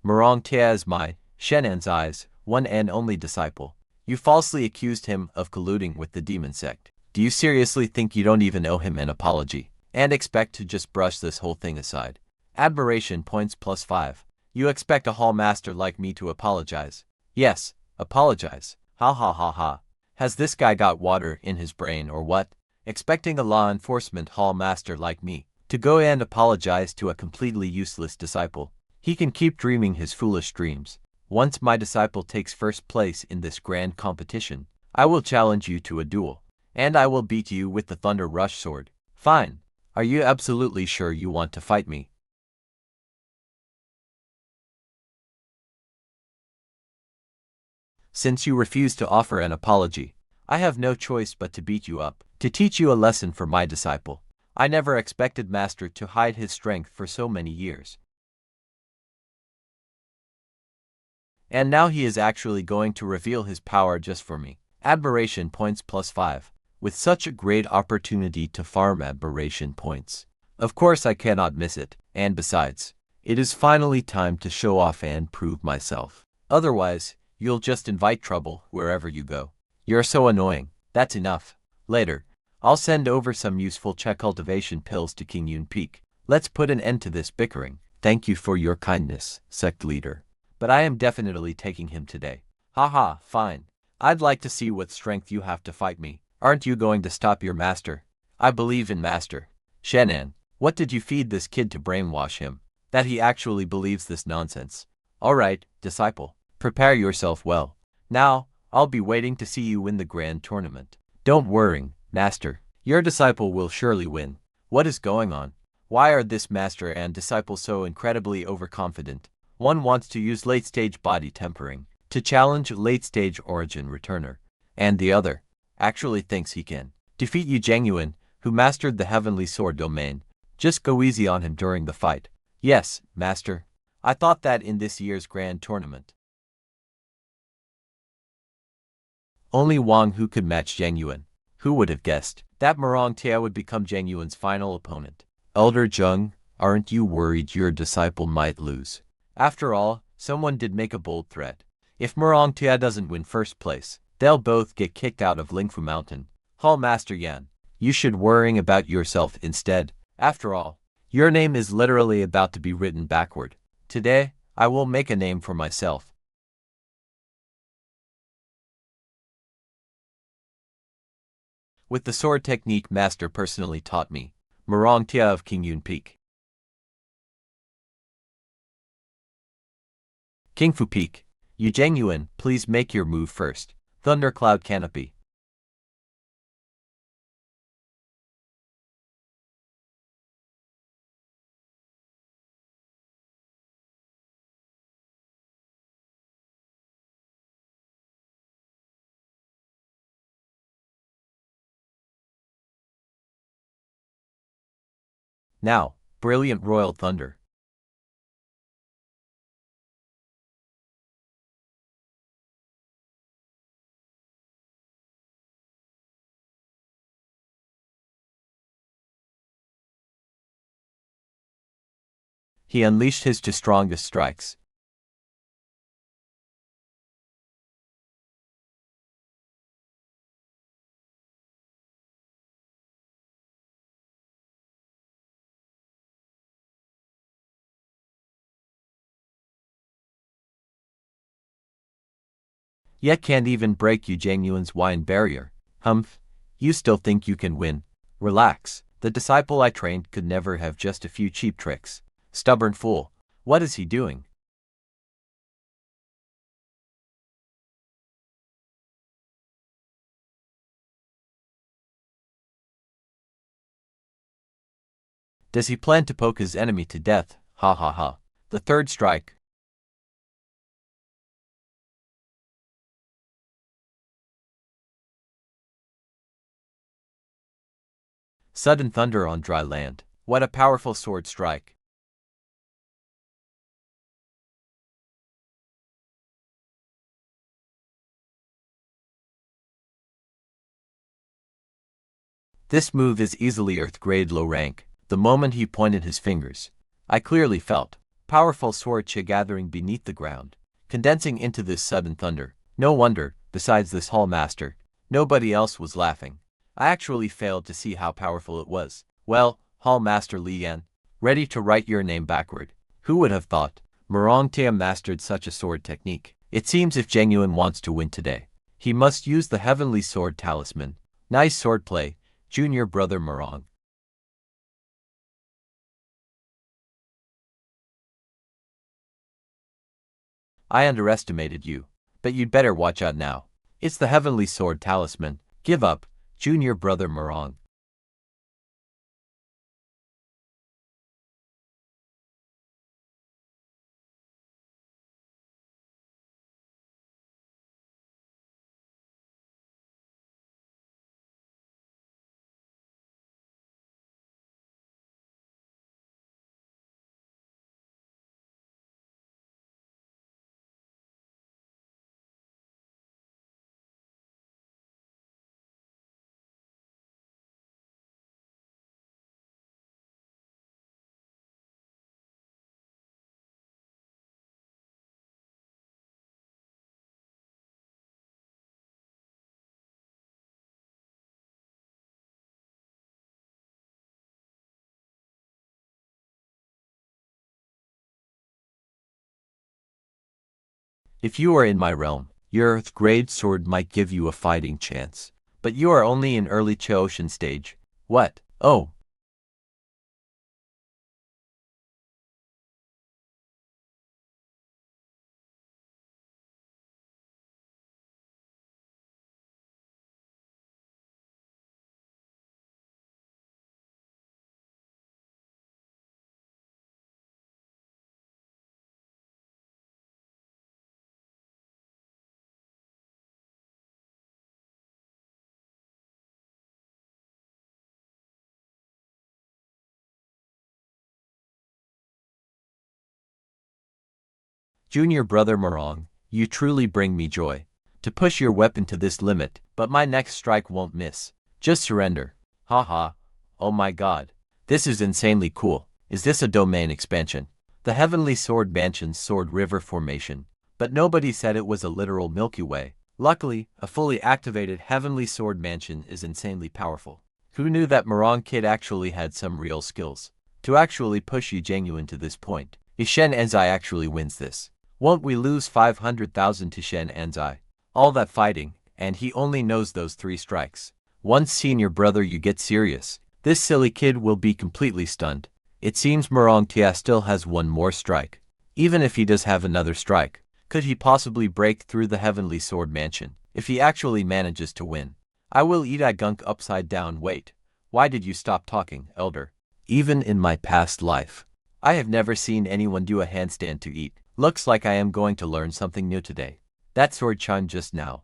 Murongtia is my, Shenan's eyes, one and only disciple. You falsely accused him of colluding with the demon sect. Do you seriously think you don't even owe him an apology, and expect to just brush this whole thing aside? Admiration points plus 5. You expect a hall master like me to apologize? Yes, apologize. Ha ha ha ha. Has this guy got water in his brain or what? Expecting a law enforcement hall master like me to go and apologize to a completely useless disciple. He can keep dreaming his foolish dreams. Once my disciple takes first place in this grand competition, I will challenge you to a duel, and I will beat you with the Thunder Rush sword. Fine. Are you absolutely sure you want to fight me? Since you refuse to offer an apology, I have no choice but to beat you up, to teach you a lesson for my disciple. I never expected Master to hide his strength for so many years. And now he is actually going to reveal his power just for me. Admiration points plus 5. With such a great opportunity to farm admiration points, of course I cannot miss it, and besides, it is finally time to show off and prove myself. Otherwise, you'll just invite trouble wherever you go. You're so annoying. That's enough. Later, I'll send over some useful cultivation pills to King Yun Peak. Let's put an end to this bickering. Thank you for your kindness, sect leader. But I am definitely taking him today. Haha, fine. I'd like to see what strength you have to fight me. Aren't you going to stop your master? I believe in Master. Shenan, what did you feed this kid to brainwash him? That he actually believes this nonsense. Alright, disciple. Prepare yourself well. Now, I'll be waiting to see you win the grand tournament. Don't worry, Master. Your disciple will surely win. What is going on? Why are this master and disciple so incredibly overconfident? One wants to use late-stage body tempering to challenge late-stage origin returner, and the other actually thinks he can defeat Yu Zhengyuan, who mastered the heavenly sword domain. Just go easy on him during the fight. Yes, Master. I thought that in this year's grand tournament, only Wang Hu could match Zhengyuan. Who would have guessed that Murong Tia would become Zhengyuan's final opponent? Elder Zheng, aren't you worried your disciple might lose? After all, someone did make a bold threat. If Murong Tia doesn't win first place, they'll both get kicked out of Lingfu Mountain. Hall Master Yan, you should worrying about yourself instead. After all, your name is literally about to be written backward. Today, I will make a name for myself. With the sword technique Master personally taught me, Murong Tia of King Yun Peak. Kingfu Peak, Yu Zhengyuan, please make your move first. Thundercloud Canopy. Now, Brilliant Royal Thunder. He unleashed his two strongest strikes. Yet can't even break Yu Zhengyuan's wine barrier. Humph, you still think you can win? Relax, the disciple I trained could never have just a few cheap tricks. Stubborn fool, what is he doing? Does he plan to poke his enemy to death? Ha ha ha. The third strike. Sudden thunder on dry land. What a powerful sword strike. This move is easily Earth grade low rank. The moment he pointed his fingers, I clearly felt powerful sword chi gathering beneath the ground, condensing into this sudden thunder. No wonder, besides this hall master, nobody else was laughing. I actually failed to see how powerful it was. Well, Hall Master Lian, ready to write your name backward. Who would have thought? Murong Tia mastered such a sword technique. It seems if Genuine wants to win today, he must use the Heavenly Sword Talisman. Nice swordplay, junior brother Murong. I underestimated you, but you'd better watch out now. It's the Heavenly Sword Talisman. Give up, junior brother Murong. If you are in my realm, your Earth-grade sword might give you a fighting chance. But you are only in early Chaoshan stage. What? Oh. Junior brother Murong, you truly bring me joy. To push your weapon to this limit, but my next strike won't miss. Just surrender. Haha. Oh my god. This is insanely cool. Is this a domain expansion? The Heavenly Sword Mansion's Sword River formation. But nobody said it was a literal Milky Way. Luckily, a fully activated Heavenly Sword Mansion is insanely powerful. Who knew that Murong Kid actually had some real skills? To actually push you genuine to this point. If Shen Enzai actually wins this, won't we lose 500,000 to Shen Enzai? All that fighting, and he only knows those 3 strikes. Once senior brother you get serious, this silly kid will be completely stunned. It seems Murong Tia still has one more strike. Even if he does have another strike, could he possibly break through the Heavenly Sword Mansion? If he actually manages to win, I will eat a gunk upside down. Wait, why did you stop talking, elder? Even in my past life, I have never seen anyone do a handstand to eat. Looks like I am going to learn something new today. That sword chimed just now.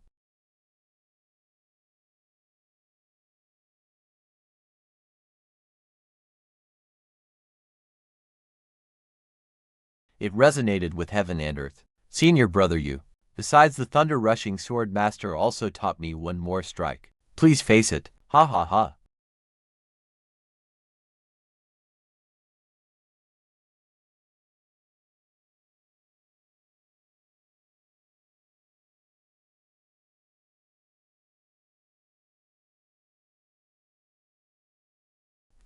It resonated with heaven and earth. Senior brother you. Besides the thunder-rushing sword master also taught me one more strike. Please face it. Ha ha ha.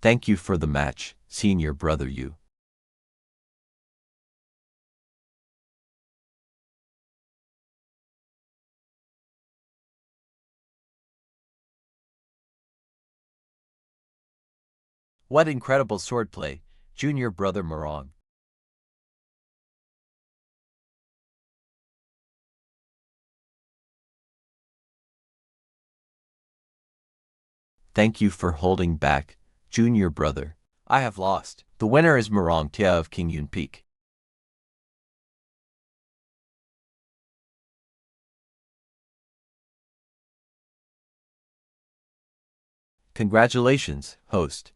Thank you for the match, senior brother you. What incredible swordplay, junior brother Murong. Thank you for holding back, junior brother. I have lost. The winner is Murong Tia of King Yun Peak. Congratulations, host.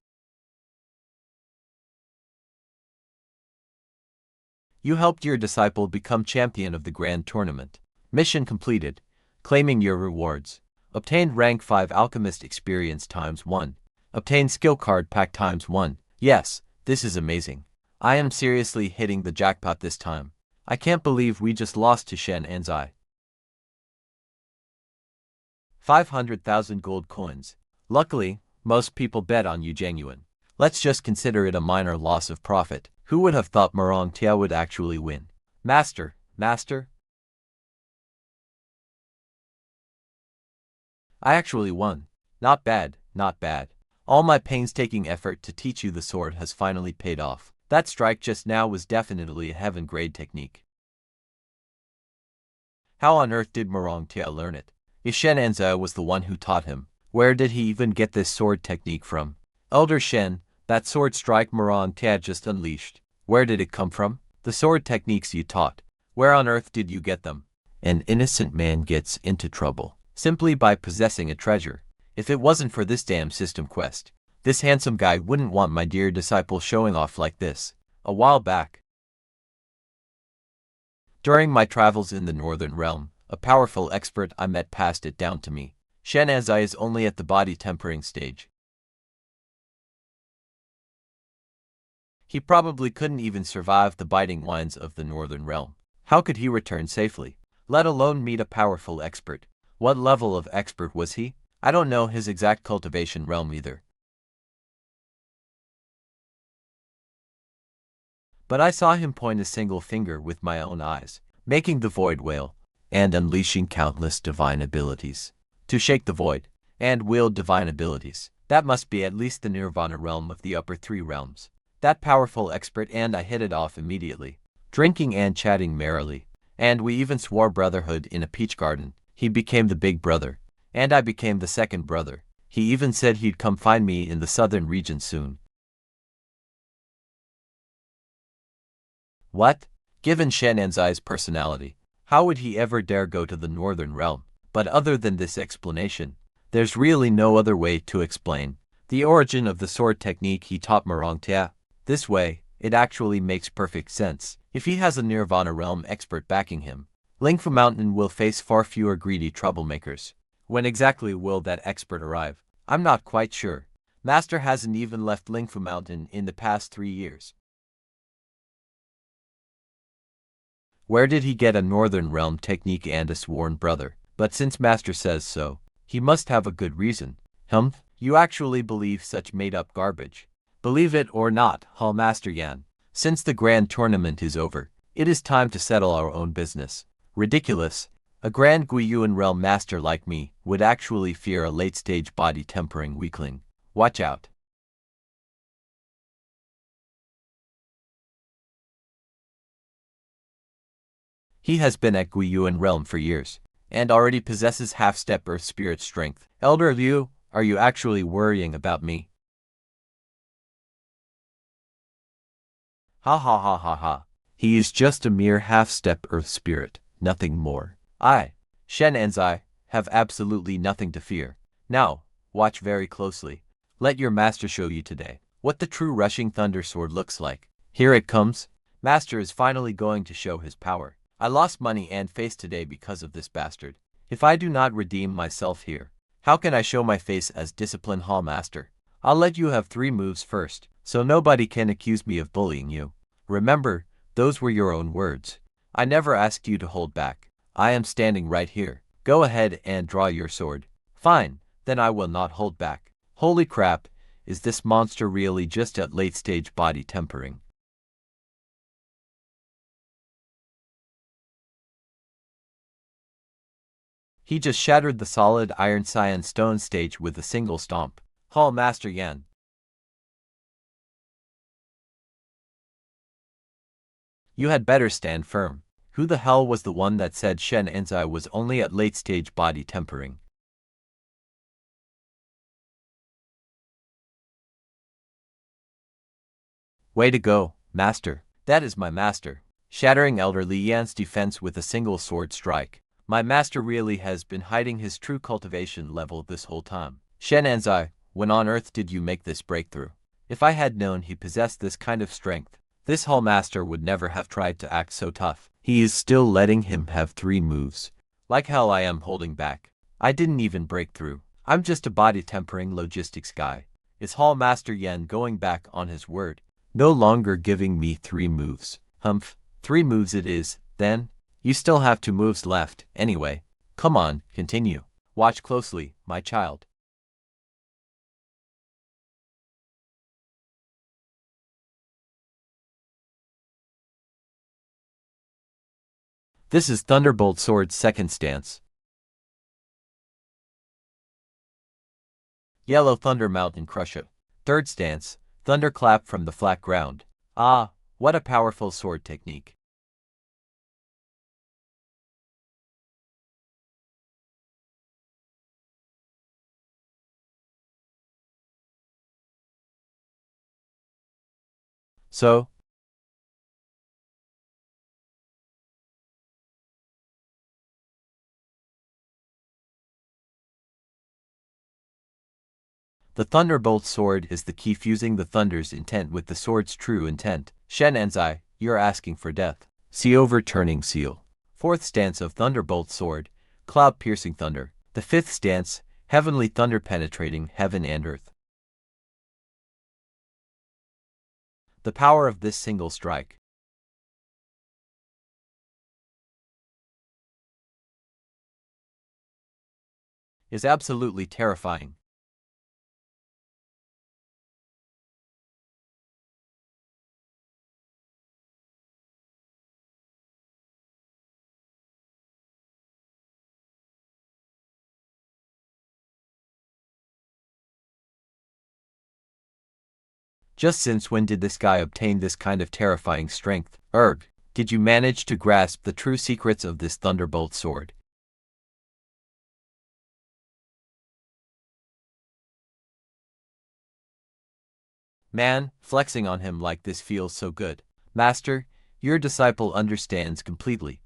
You helped your disciple become champion of the grand tournament. Mission completed. Claiming your rewards. Obtained rank 5 alchemist experience times 1. Obtained skill card pack times 1. Yes, this is amazing. I am seriously hitting the jackpot this time. I can't believe we just lost to Shen Enzai. 500,000 gold coins. Luckily, most people bet on you genuine. Let's just consider it a minor loss of profit. Who would have thought Morong Tia would actually win? Master, master? I actually won. Not bad, not bad. All my painstaking effort to teach you the sword has finally paid off. That strike just now was definitely a heaven-grade technique. How on earth did Morong Tia learn it? If Shen Enza was the one who taught him, where did he even get this sword technique from? Elder Shen, that sword strike Morong Tia just unleashed, where did it come from? The sword techniques you taught, where on earth did you get them? An innocent man gets into trouble simply by possessing a treasure. If it wasn't for this damn system quest, this handsome guy wouldn't want my dear disciple showing off like this. A while back, during my travels in the Northern Realm, a powerful expert I met passed it down to me. Shen Azai is only at the body tempering stage. He probably couldn't even survive the biting winds of the Northern Realm. How could he return safely, let alone meet a powerful expert? What level of expert was he? I don't know his exact cultivation realm either. But I saw him point a single finger with my own eyes, making the void wail, and unleashing countless divine abilities. To shake the void, and wield divine abilities, that must be at least the nirvana realm of the upper three realms. That powerful expert, and I hit it off immediately, drinking and chatting merrily, and we even swore brotherhood in a peach garden. He became the big brother, and I became the second brother. He even said he'd come find me in the southern region soon. What? Given Shen Enzai's personality, how would he ever dare go to the northern realm? But other than this explanation, there's really no other way to explain the origin of the sword technique he taught Morong Tia. This way, it actually makes perfect sense. If he has a Nirvana realm expert backing him, Lingfu Mountain will face far fewer greedy troublemakers. When exactly will that expert arrive? I'm not quite sure. Master hasn't even left Lingfu Mountain in the past 3 years. Where did he get a Northern Realm technique and a sworn brother? But since Master says so, he must have a good reason. You actually believe such made-up garbage? Believe it or not, Hall Master Yan, since the grand tournament is over, it is time to settle our own business. Ridiculous. A grand Guiyuan realm master like me would actually fear a late-stage body-tempering weakling. Watch out. He has been at Guiyuan realm for years, and already possesses half-step earth spirit strength. Elder Liu, are you actually worrying about me? Ha ha ha ha ha. He is just a mere half-step earth spirit, nothing more. I, Shen Enzai, have absolutely nothing to fear. Now, watch very closely. Let your master show you today what the true rushing thunder sword looks like. Here it comes. Master is finally going to show his power. I lost money and face today because of this bastard. If I do not redeem myself here, how can I show my face as disciplined hall master? I'll let you have 3 moves first, so nobody can accuse me of bullying you. Remember, those were your own words. I never asked you to hold back. I am standing right here. Go ahead and draw your sword. Fine, then I will not hold back. Holy crap, is this monster really just at late-stage body tempering? He just shattered the solid iron cyan stone stage with a single stomp. Hall Master Yan. You had better stand firm. Who the hell was the one that said Shen Enzai was only at late-stage body tempering? Way to go, Master. That is my master. Shattering Elder Li Yan's defense with a single sword strike. My master really has been hiding his true cultivation level this whole time. Shen Enzai, when on earth did you make this breakthrough? If I had known he possessed this kind of strength, this hall master would never have tried to act so tough. He is still letting him have 3 moves. Like hell I am holding back. I didn't even break through. I'm just a body tempering logistics guy. Is Hall Master Yan going back on his word? No longer giving me 3 moves. 3 moves it is, then? You still have 2 moves left, anyway. Come on, continue. Watch closely, my child. This is Thunderbolt Sword's second stance. Yellow Thunder Mountain Crusher. Third stance, Thunderclap from the flat ground. Ah, what a powerful sword technique. So, the Thunderbolt Sword is the key, fusing the Thunder's intent with the sword's true intent. Shen Enzai, you're asking for death. See overturning seal. Fourth stance of Thunderbolt Sword, Cloud-piercing thunder. The fifth stance, heavenly thunder penetrating heaven and earth. The power of this single strike is absolutely terrifying. Just since when did this guy obtain this kind of terrifying strength? Erg, did you manage to grasp the true secrets of this Thunderbolt Sword? Man, flexing on him like this feels so good. Master, your disciple understands completely.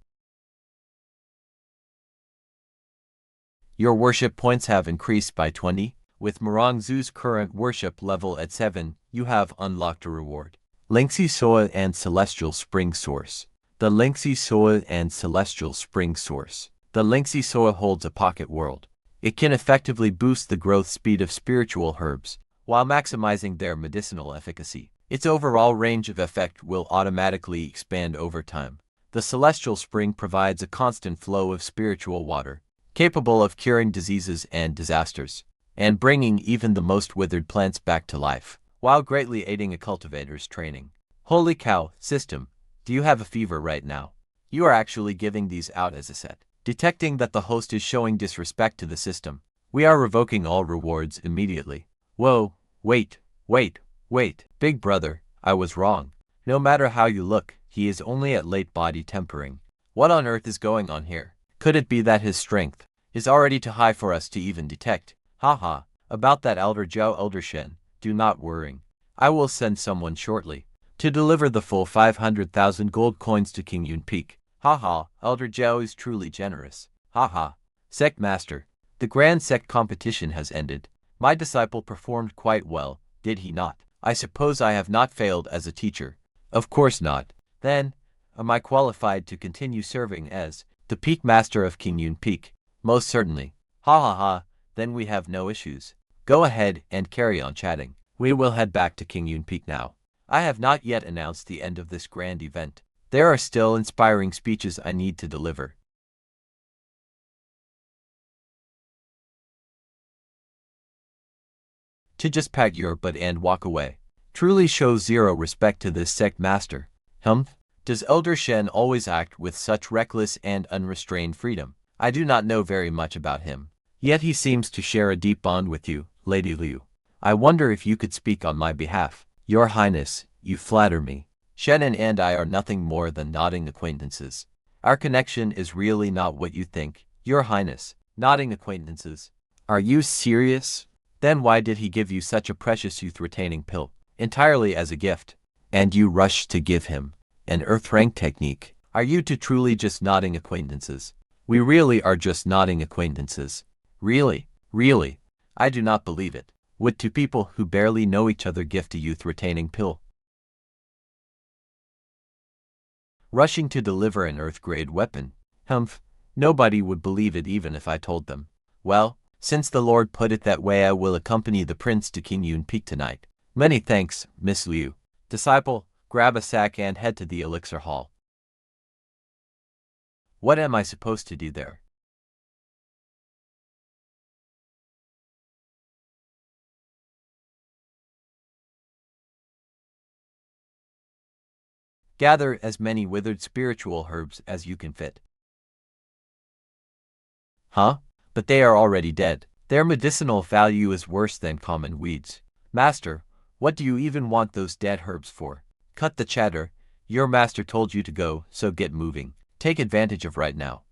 Your worship points have increased by 20. With Marangzu's current worship level at 7, you have unlocked a reward. Linksy Soa and Celestial Spring Source. The Linksy Soa and Celestial Spring Source. The Linksy Soa holds a pocket world. It can effectively boost the growth speed of spiritual herbs, while maximizing their medicinal efficacy. Its overall range of effect will automatically expand over time. The Celestial Spring provides a constant flow of spiritual water, capable of curing diseases and disasters, and bringing even the most withered plants back to life, while greatly aiding a cultivator's training. Holy cow, system, do you have a fever right now? You are actually giving these out as a set. Detecting that the host is showing disrespect to the system, we are revoking all rewards immediately. Whoa, wait, big brother, I was wrong. No matter how you look, he is only at late body tempering. What on earth is going on here? Could it be that his strength is already too high for us to even detect? Haha, about that Elder Zhao Elder Shen, do not worry. I will send someone shortly to deliver the full 500,000 gold coins to King Yun Peak. Haha, Elder Zhao is truly generous. Haha, Sectmaster, the Grand Sect competition has ended. My disciple performed quite well, did he not? I suppose I have not failed as a teacher. Of course not. Then, am I qualified to continue serving as the Peak Master of King Yun Peak? Most certainly. Ha ha ha, then we have no issues. Go ahead and carry on chatting. We will head back to King Yun Peak now. I have not yet announced the end of this grand event. There are still inspiring speeches I need to deliver. To just pack your butt and walk away truly shows zero respect to this sect master. Humph? Does Elder Shen always act with such reckless and unrestrained freedom? I do not know very much about him. Yet he seems to share a deep bond with you, Lady Liu. I wonder if you could speak on my behalf. Your Highness, you flatter me. Shannon and I are nothing more than nodding acquaintances. Our connection is really not what you think, Your Highness. Nodding acquaintances. Are you serious? Then why did he give you such a precious youth-retaining pill? Entirely as a gift. And you rushed to give him an earth-rank technique. Are you two truly just nodding acquaintances? We really are just nodding acquaintances. Really, I do not believe it. Would two people who barely know each other gift a youth-retaining pill? Rushing to deliver an earth-grade weapon. Humph, nobody would believe it even if I told them. Well, since the Lord put it that way, I will accompany the prince to King Yun Peak tonight. Many thanks, Miss Liu. Disciple, grab a sack and head to the elixir hall. What am I supposed to do there? Gather as many withered spiritual herbs as you can fit. Huh? But they are already dead. Their medicinal value is worse than common weeds. Master, what do you even want those dead herbs for? Cut the chatter. Your master told you to go, so get moving. Take advantage of right now.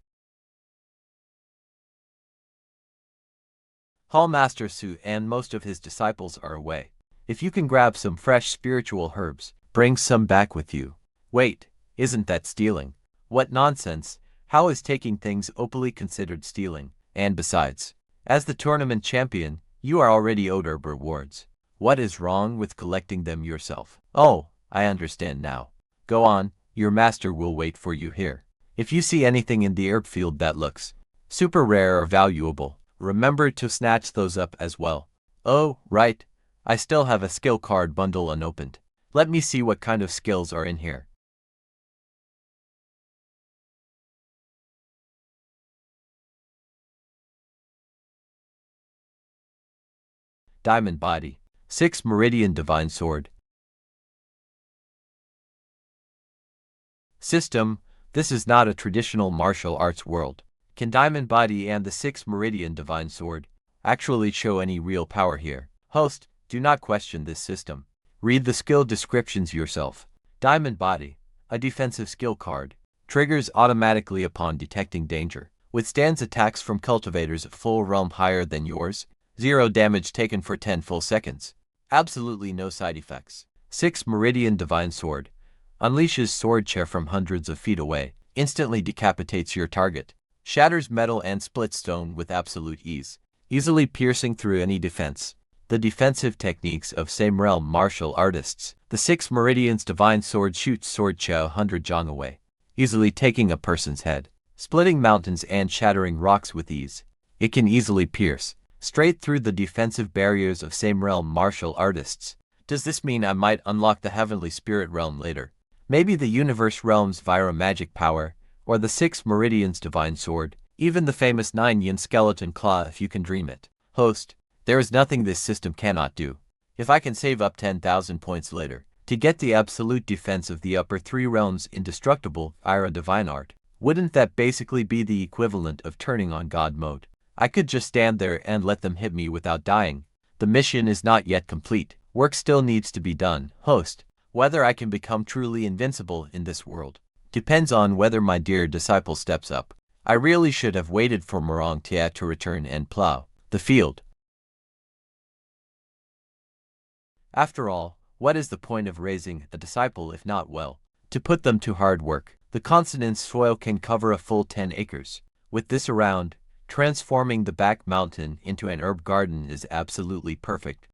Hall Master Su and most of his disciples are away. If you can grab some fresh spiritual herbs, bring some back with you. Wait, isn't that stealing? What nonsense! How is taking things openly considered stealing? And besides, as the tournament champion, you are already owed herb rewards. What is wrong with collecting them yourself? Oh, I understand now. Go on, your master will wait for you here. If you see anything in the herb field that looks super rare or valuable, remember to snatch those up as well. Oh, right. I still have a skill card bundle unopened. Let me see what kind of skills are in here. Diamond Body. 6 Meridian Divine Sword. System. This is not a traditional martial arts world. Can Diamond Body and the 6 Meridian Divine Sword actually show any real power here? Host, do not question this system. Read the skill descriptions yourself. Diamond Body, a defensive skill card, triggers automatically upon detecting danger, withstands attacks from cultivators at full realm higher than yours, 0 damage taken for 10 full seconds. Absolutely no side effects. 6 Meridian Divine Sword, unleashes sword chair from hundreds of feet away, instantly decapitates your target, shatters metal and splits stone with absolute ease, easily piercing through any defense. The defensive techniques of same realm martial artists. The 6 Meridian's Divine Sword shoots sword chair 100 jong away, easily taking a person's head, splitting mountains and shattering rocks with ease. It can easily pierce straight through the defensive barriers of same realm martial artists. Does this mean I might unlock the heavenly spirit realm later? Maybe the universe realm's Vira magic power, or the 6 Meridian's Divine Sword, even the famous 9 Yin skeleton claw if you can dream it. Host, there is nothing this system cannot do. If I can save up 10,000 points later, to get the absolute defense of the upper 3 realms indestructible Vira divine art, wouldn't that basically be the equivalent of turning on God mode? I could just stand there and let them hit me without dying. The mission is not yet complete. Work still needs to be done. Host, whether I can become truly invincible in this world depends on whether my dear disciple steps up. I really should have waited for Morong Tia to return and plow the field. After all, what is the point of raising a disciple if not well, to put them to hard work? The consonant soil can cover a full 10 acres. With this around, transforming the back mountain into an herb garden is absolutely perfect.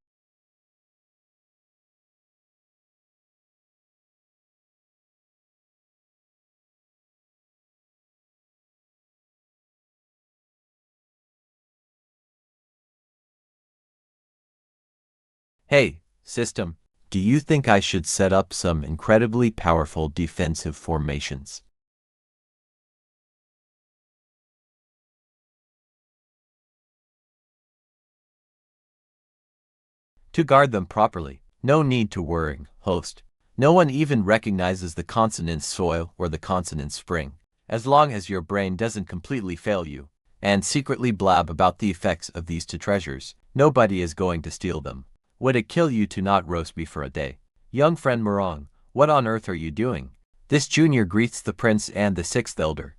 Hey, system, do you think I should set up some incredibly powerful defensive formations to guard them properly? No need to worry, host. No one even recognizes the consonant soil or the consonant spring, as long as your brain doesn't completely fail you, and secretly blab about the effects of these two treasures. Nobody is going to steal them. Would it kill you to not roast me for a day? Young friend Morong, what on earth are you doing? This junior greets the prince and the 6th elder.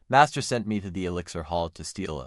Master sent me to the elixir hall to steal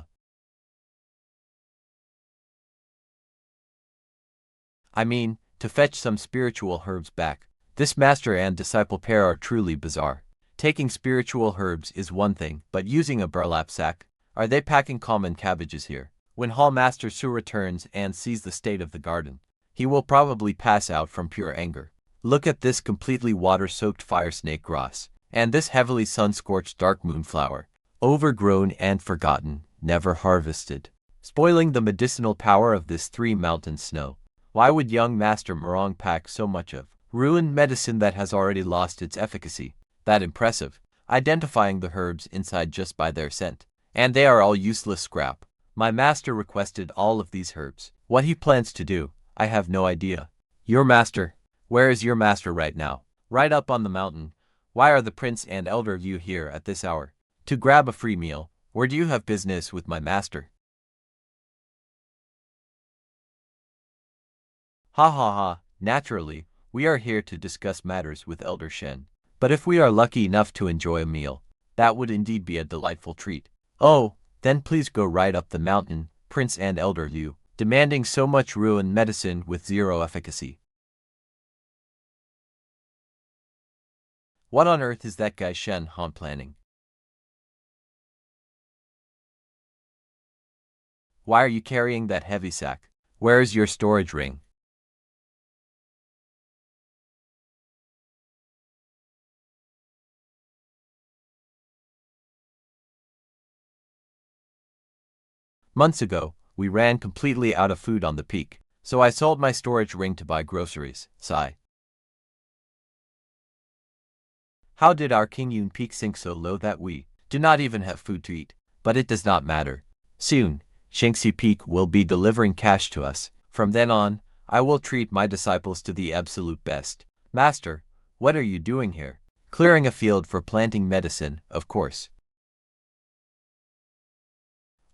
to fetch some spiritual herbs back. This master and disciple pair are truly bizarre. Taking spiritual herbs is one thing, but using a burlap sack? Are they packing common cabbages here? When Hall Master Su returns and sees the state of the garden, he will probably pass out from pure anger. Look at this completely water-soaked fire snake grass, and this heavily sun-scorched dark moonflower, overgrown and forgotten, never harvested, spoiling the medicinal power of this 3-mountain snow. Why would young Master Morong pack so much of ruined medicine that has already lost its efficacy? That impressive, identifying the herbs inside just by their scent. And they are all useless scrap. My master requested all of these herbs. What he plans to do, I have no idea. Your master. Where is your master right now? Right up on the mountain. Why are the prince and elder you here at this hour? To grab a free meal, or do you have business with my master? Ha ha ha, naturally, we are here to discuss matters with Elder Shen. But if we are lucky enough to enjoy a meal, that would indeed be a delightful treat. Oh, then please go right up the mountain, Prince and Elder Liu, demanding so much ruined medicine with zero efficacy. What on earth is that guy Shen Han planning? Why are you carrying that heavy sack? Where is your storage ring? Months ago, we ran completely out of food on the peak, so I sold my storage ring to buy groceries. Sigh. How did our King Yun peak sink so low that we do not even have food to eat? But it does not matter. Soon, Shangxi Peak will be delivering cash to us. From then on, I will treat my disciples to the absolute best. Master, what are you doing here? Clearing a field for planting medicine, of course.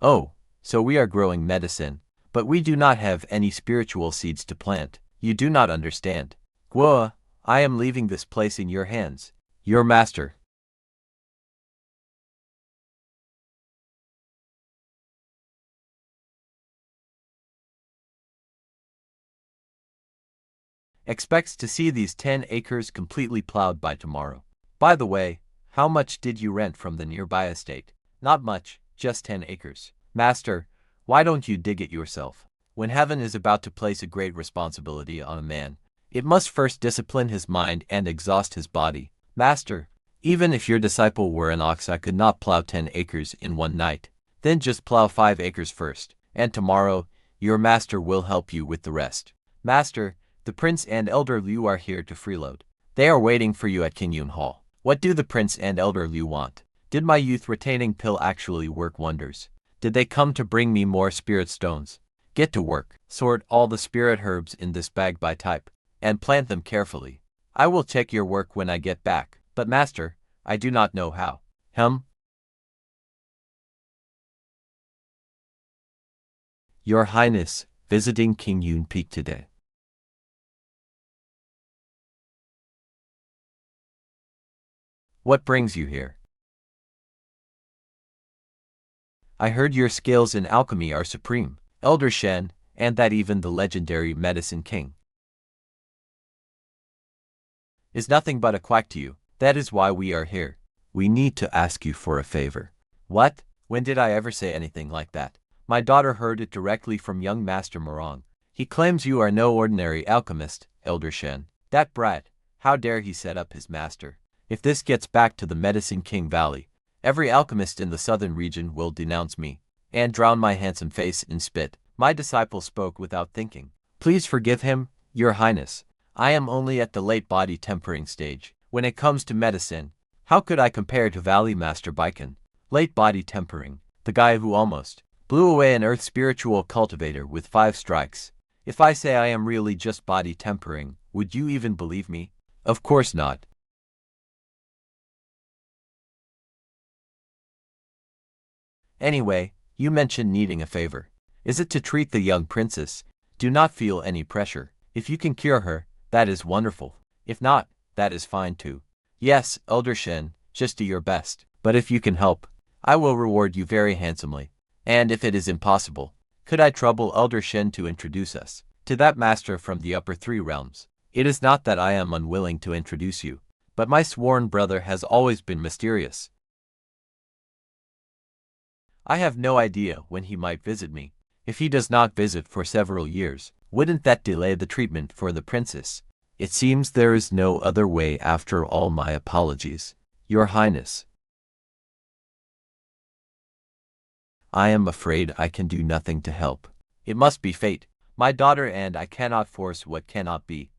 Oh, so we are growing medicine, but we do not have any spiritual seeds to plant. You do not understand. Guo, I am leaving this place in your hands. Your master. Expects to see these 10 acres completely plowed by tomorrow. By the way, how much did you rent from the nearby estate? Not much, just 10 acres. Master, why don't you dig it yourself? When heaven is about to place a great responsibility on a man, it must first discipline his mind and exhaust his body. Master, even if your disciple were an ox, I could not plow 10 acres in one night. Then just plow 5 acres first, and tomorrow, your master will help you with the rest. Master, the prince and elder Liu are here to freeload. They are waiting for you at King Yun Hall. What do the prince and elder Liu want? Did my youth retaining pill actually work wonders? Did they come to bring me more spirit stones? Get to work. Sort all the spirit herbs in this bag by type, and plant them carefully. I will check your work when I get back. But master, I do not know how. Your Highness, visiting King Yun Peak today. What brings you here? I heard your skills in alchemy are supreme, Elder Shen, and that even the legendary Medicine King is nothing but a quack to you. That is why we are here. We need to ask you for a favor. What? When did I ever say anything like that? My daughter heard it directly from young Master Morong. He claims you are no ordinary alchemist, Elder Shen. That brat, how dare he set up his master? If this gets back to the Medicine King Valley, every alchemist in the southern region will denounce me and drown my handsome face in spit. My disciple spoke without thinking. Please forgive him, Your Highness. I am only at the late body tempering stage. When it comes to medicine, how could I compare to Valley Master Baiken? Late body tempering, the guy who almost blew away an earth spiritual cultivator with 5 strikes. If I say I am really just body tempering, would you even believe me? Of course not. Anyway, you mentioned needing a favor. Is it to treat the young princess? Do not feel any pressure. If you can cure her, that is wonderful. If not, that is fine too. Yes, Elder Shen, just do your best. But if you can help, I will reward you very handsomely. And if it is impossible, could I trouble Elder Shen to introduce us to that master from the upper 3 realms? It is not that I am unwilling to introduce you, but my sworn brother has always been mysterious. I have no idea when he might visit me. If he does not visit for several years, wouldn't that delay the treatment for the princess? It seems there is no other way after all. My apologies, Your Highness. I am afraid I can do nothing to help. It must be fate. My daughter and I cannot force what cannot be.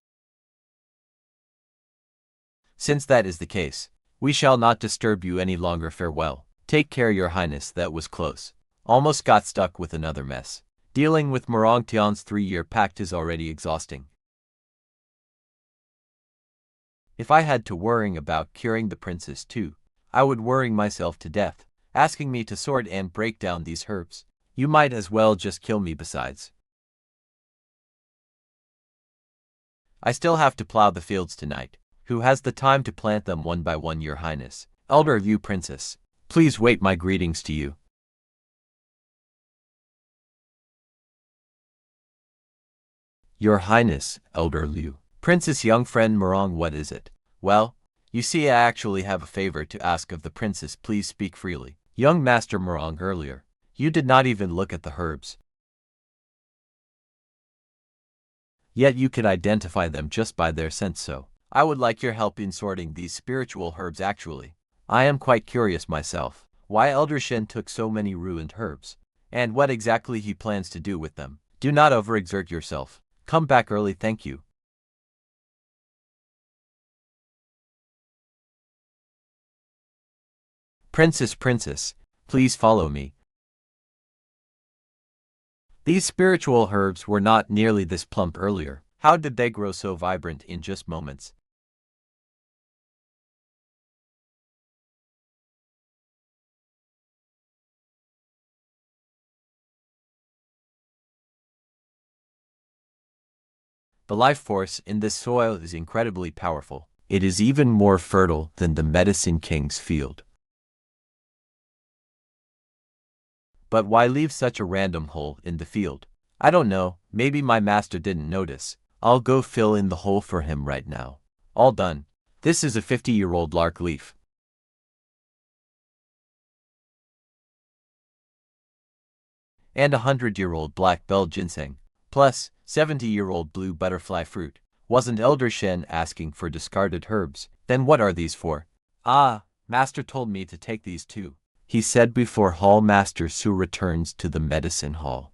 Since that is the case, we shall not disturb you any longer. Farewell. Take care, Your Highness. That was close. Almost got stuck with another mess. Dealing with Morong Tian's 3-year pact is already exhausting. If I had to worrying about curing the princess too, I would worrying myself to death, asking me to sort and break down these herbs. You might as well just kill me besides. I still have to plow the fields tonight. Who has the time to plant them one by one, your highness? Elder Liu princess. Please wait, my greetings to you. Your highness, Elder Liu. Princess young friend Murong, what is it? Well, you see, I actually have a favor to ask of the princess. Please speak freely. Young Master Murong, earlier, you did not even look at the herbs. Yet you could identify them just by their scent, so I would like your help in sorting these spiritual herbs actually. I am quite curious myself, why Elder Shen took so many ruined herbs, and what exactly he plans to do with them. Do not overexert yourself. Come back early, thank you. Princess, please follow me. These spiritual herbs were not nearly this plump earlier. How did they grow so vibrant in just moments? The life force in this soil is incredibly powerful. It is even more fertile than the Medicine King's field. But why leave such a random hole in the field? I don't know, maybe my master didn't notice. I'll go fill in the hole for him right now. All done. This is a 50-year-old lark leaf. And a 100-year-old black bell ginseng. Plus, 70-year-old blue butterfly fruit. Wasn't Elder Shen asking for discarded herbs? Then what are these for? Ah, master told me to take these too. He said before Hall Master Su returns to the medicine hall.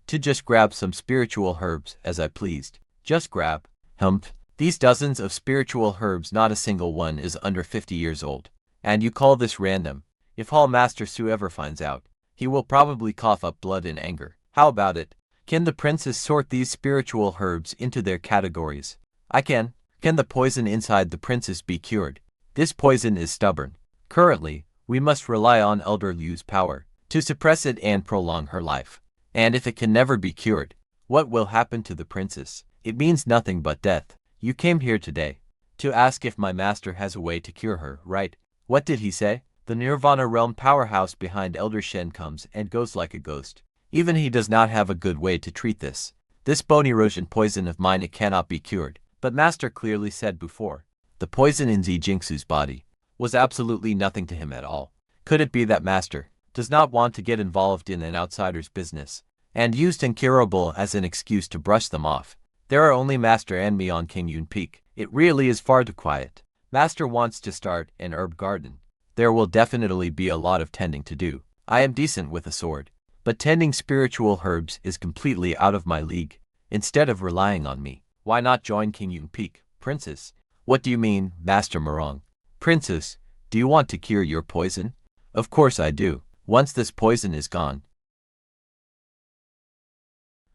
To just grab some spiritual herbs as I pleased. Just grab. Humph. These dozens of spiritual herbs, not a single one is under 50 years old. And you call this random? If Hall Master Su ever finds out, he will probably cough up blood in anger. How about it? Can the princess sort these spiritual herbs into their categories? I can. Can the poison inside the princess be cured? This poison is stubborn. Currently, we must rely on Elder Liu's power to suppress it and prolong her life. And if it can never be cured, what will happen to the princess? It means nothing but death. You came here today to ask if my master has a way to cure her, right? What did he say? The Nirvana realm powerhouse behind Elder Shen comes and goes like a ghost. Even he does not have a good way to treat this. This bone erosion poison of mine, it cannot be cured. But master clearly said before, the poison in Zijingsu's body was absolutely nothing to him at all. Could it be that master does not want to get involved in an outsider's business and used incurable as an excuse to brush them off? There are only master and me on King Yun Peak. It really is far too quiet. Master wants to start an herb garden. There will definitely be a lot of tending to do. I am decent with a sword, but tending spiritual herbs is completely out of my league. Instead of relying on me, why not join King Yun Peak? Princess, what do you mean, Master Murong? Princess, do you want to cure your poison? Of course I do. Once this poison is gone,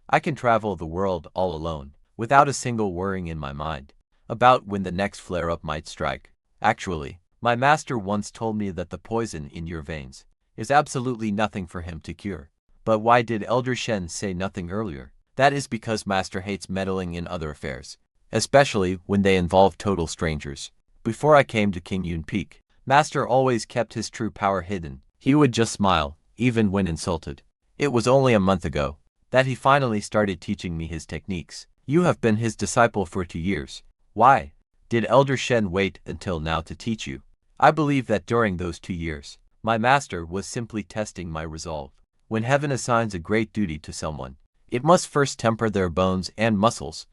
I can travel the world all alone, without a single worrying in my mind about when the next flare-up might strike. Actually, my master once told me that the poison in your veins is absolutely nothing for him to cure. But why did Elder Shen say nothing earlier? That is because master hates meddling in other affairs, especially when they involve total strangers. Before I came to King Yun Peak, master always kept his true power hidden. He would just smile, even when insulted. It was only a month ago that he finally started teaching me his techniques. You have been his disciple for 2 years. Why did Elder Shen wait until now to teach you? I believe that during those 2 years, my master was simply testing my resolve. When heaven assigns a great duty to someone, it must first temper their bones and muscles,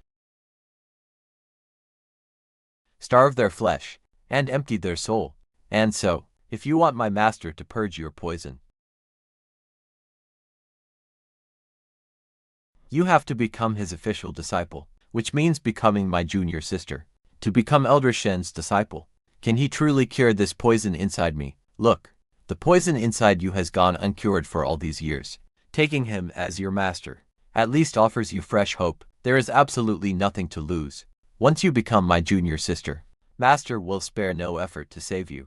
starve their flesh, and empty their soul. And so, if you want my master to purge your poison, you have to become his official disciple, which means becoming my junior sister. To become Elder Shen's disciple, can he truly cure this poison inside me? Look, the poison inside you has gone uncured for all these years. Taking him as your master at least offers you fresh hope. There is absolutely nothing to lose. Once you become my junior sister, Master will spare no effort to save you.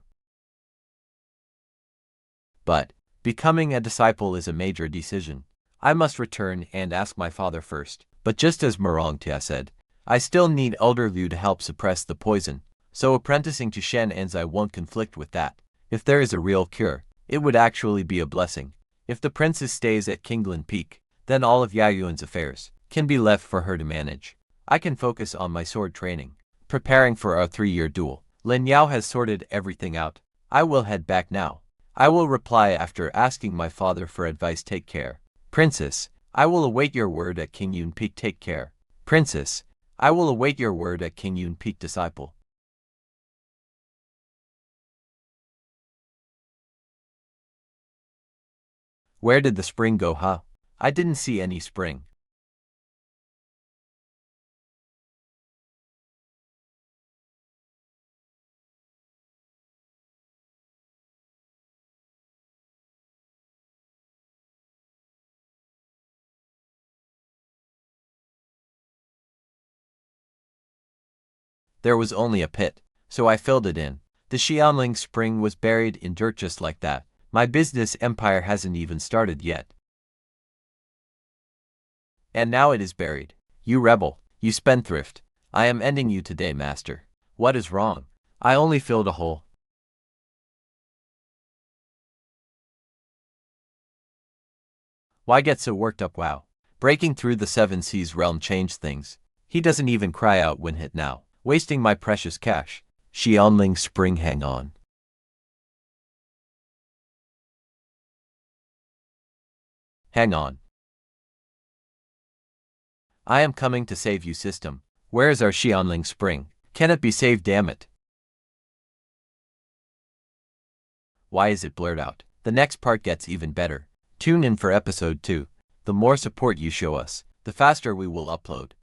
But becoming a disciple is a major decision. I must return and ask my father first. But just as Marongtia said, I still need Elder Liu to help suppress the poison, so apprenticing to Shen Anzai won't conflict with that. If there is a real cure, it would actually be a blessing. If the princess stays at Kingland Peak, then all of Yayuan's affairs can be left for her to manage. I can focus on my sword training, preparing for our 3-year duel. Lin Yao has sorted everything out. I will head back now. I will reply after asking my father for advice. Take care. Princess, I will await your word at King Yun Peak. Take care. Princess, I will await your word at King Yun Peak. Disciple. Where did the spring go, huh? I didn't see any spring. There was only a pit, so I filled it in. The Xianling spring was buried in dirt just like that. My business empire hasn't even started yet. And now it is buried. You rebel, you spendthrift. I am ending you today, master. What is wrong? I only filled a hole. Why get so worked up? Wow. Breaking through the 7 seas realm changed things. He doesn't even cry out when hit now. Wasting my precious cash. Xianling spring, hang on. Hang on. I am coming to save you, system. Where is our Xianling spring? Can it be saved, damn it? Why is it blurred out? The next part gets even better. Tune in for episode 2. The more support you show us, the faster we will upload.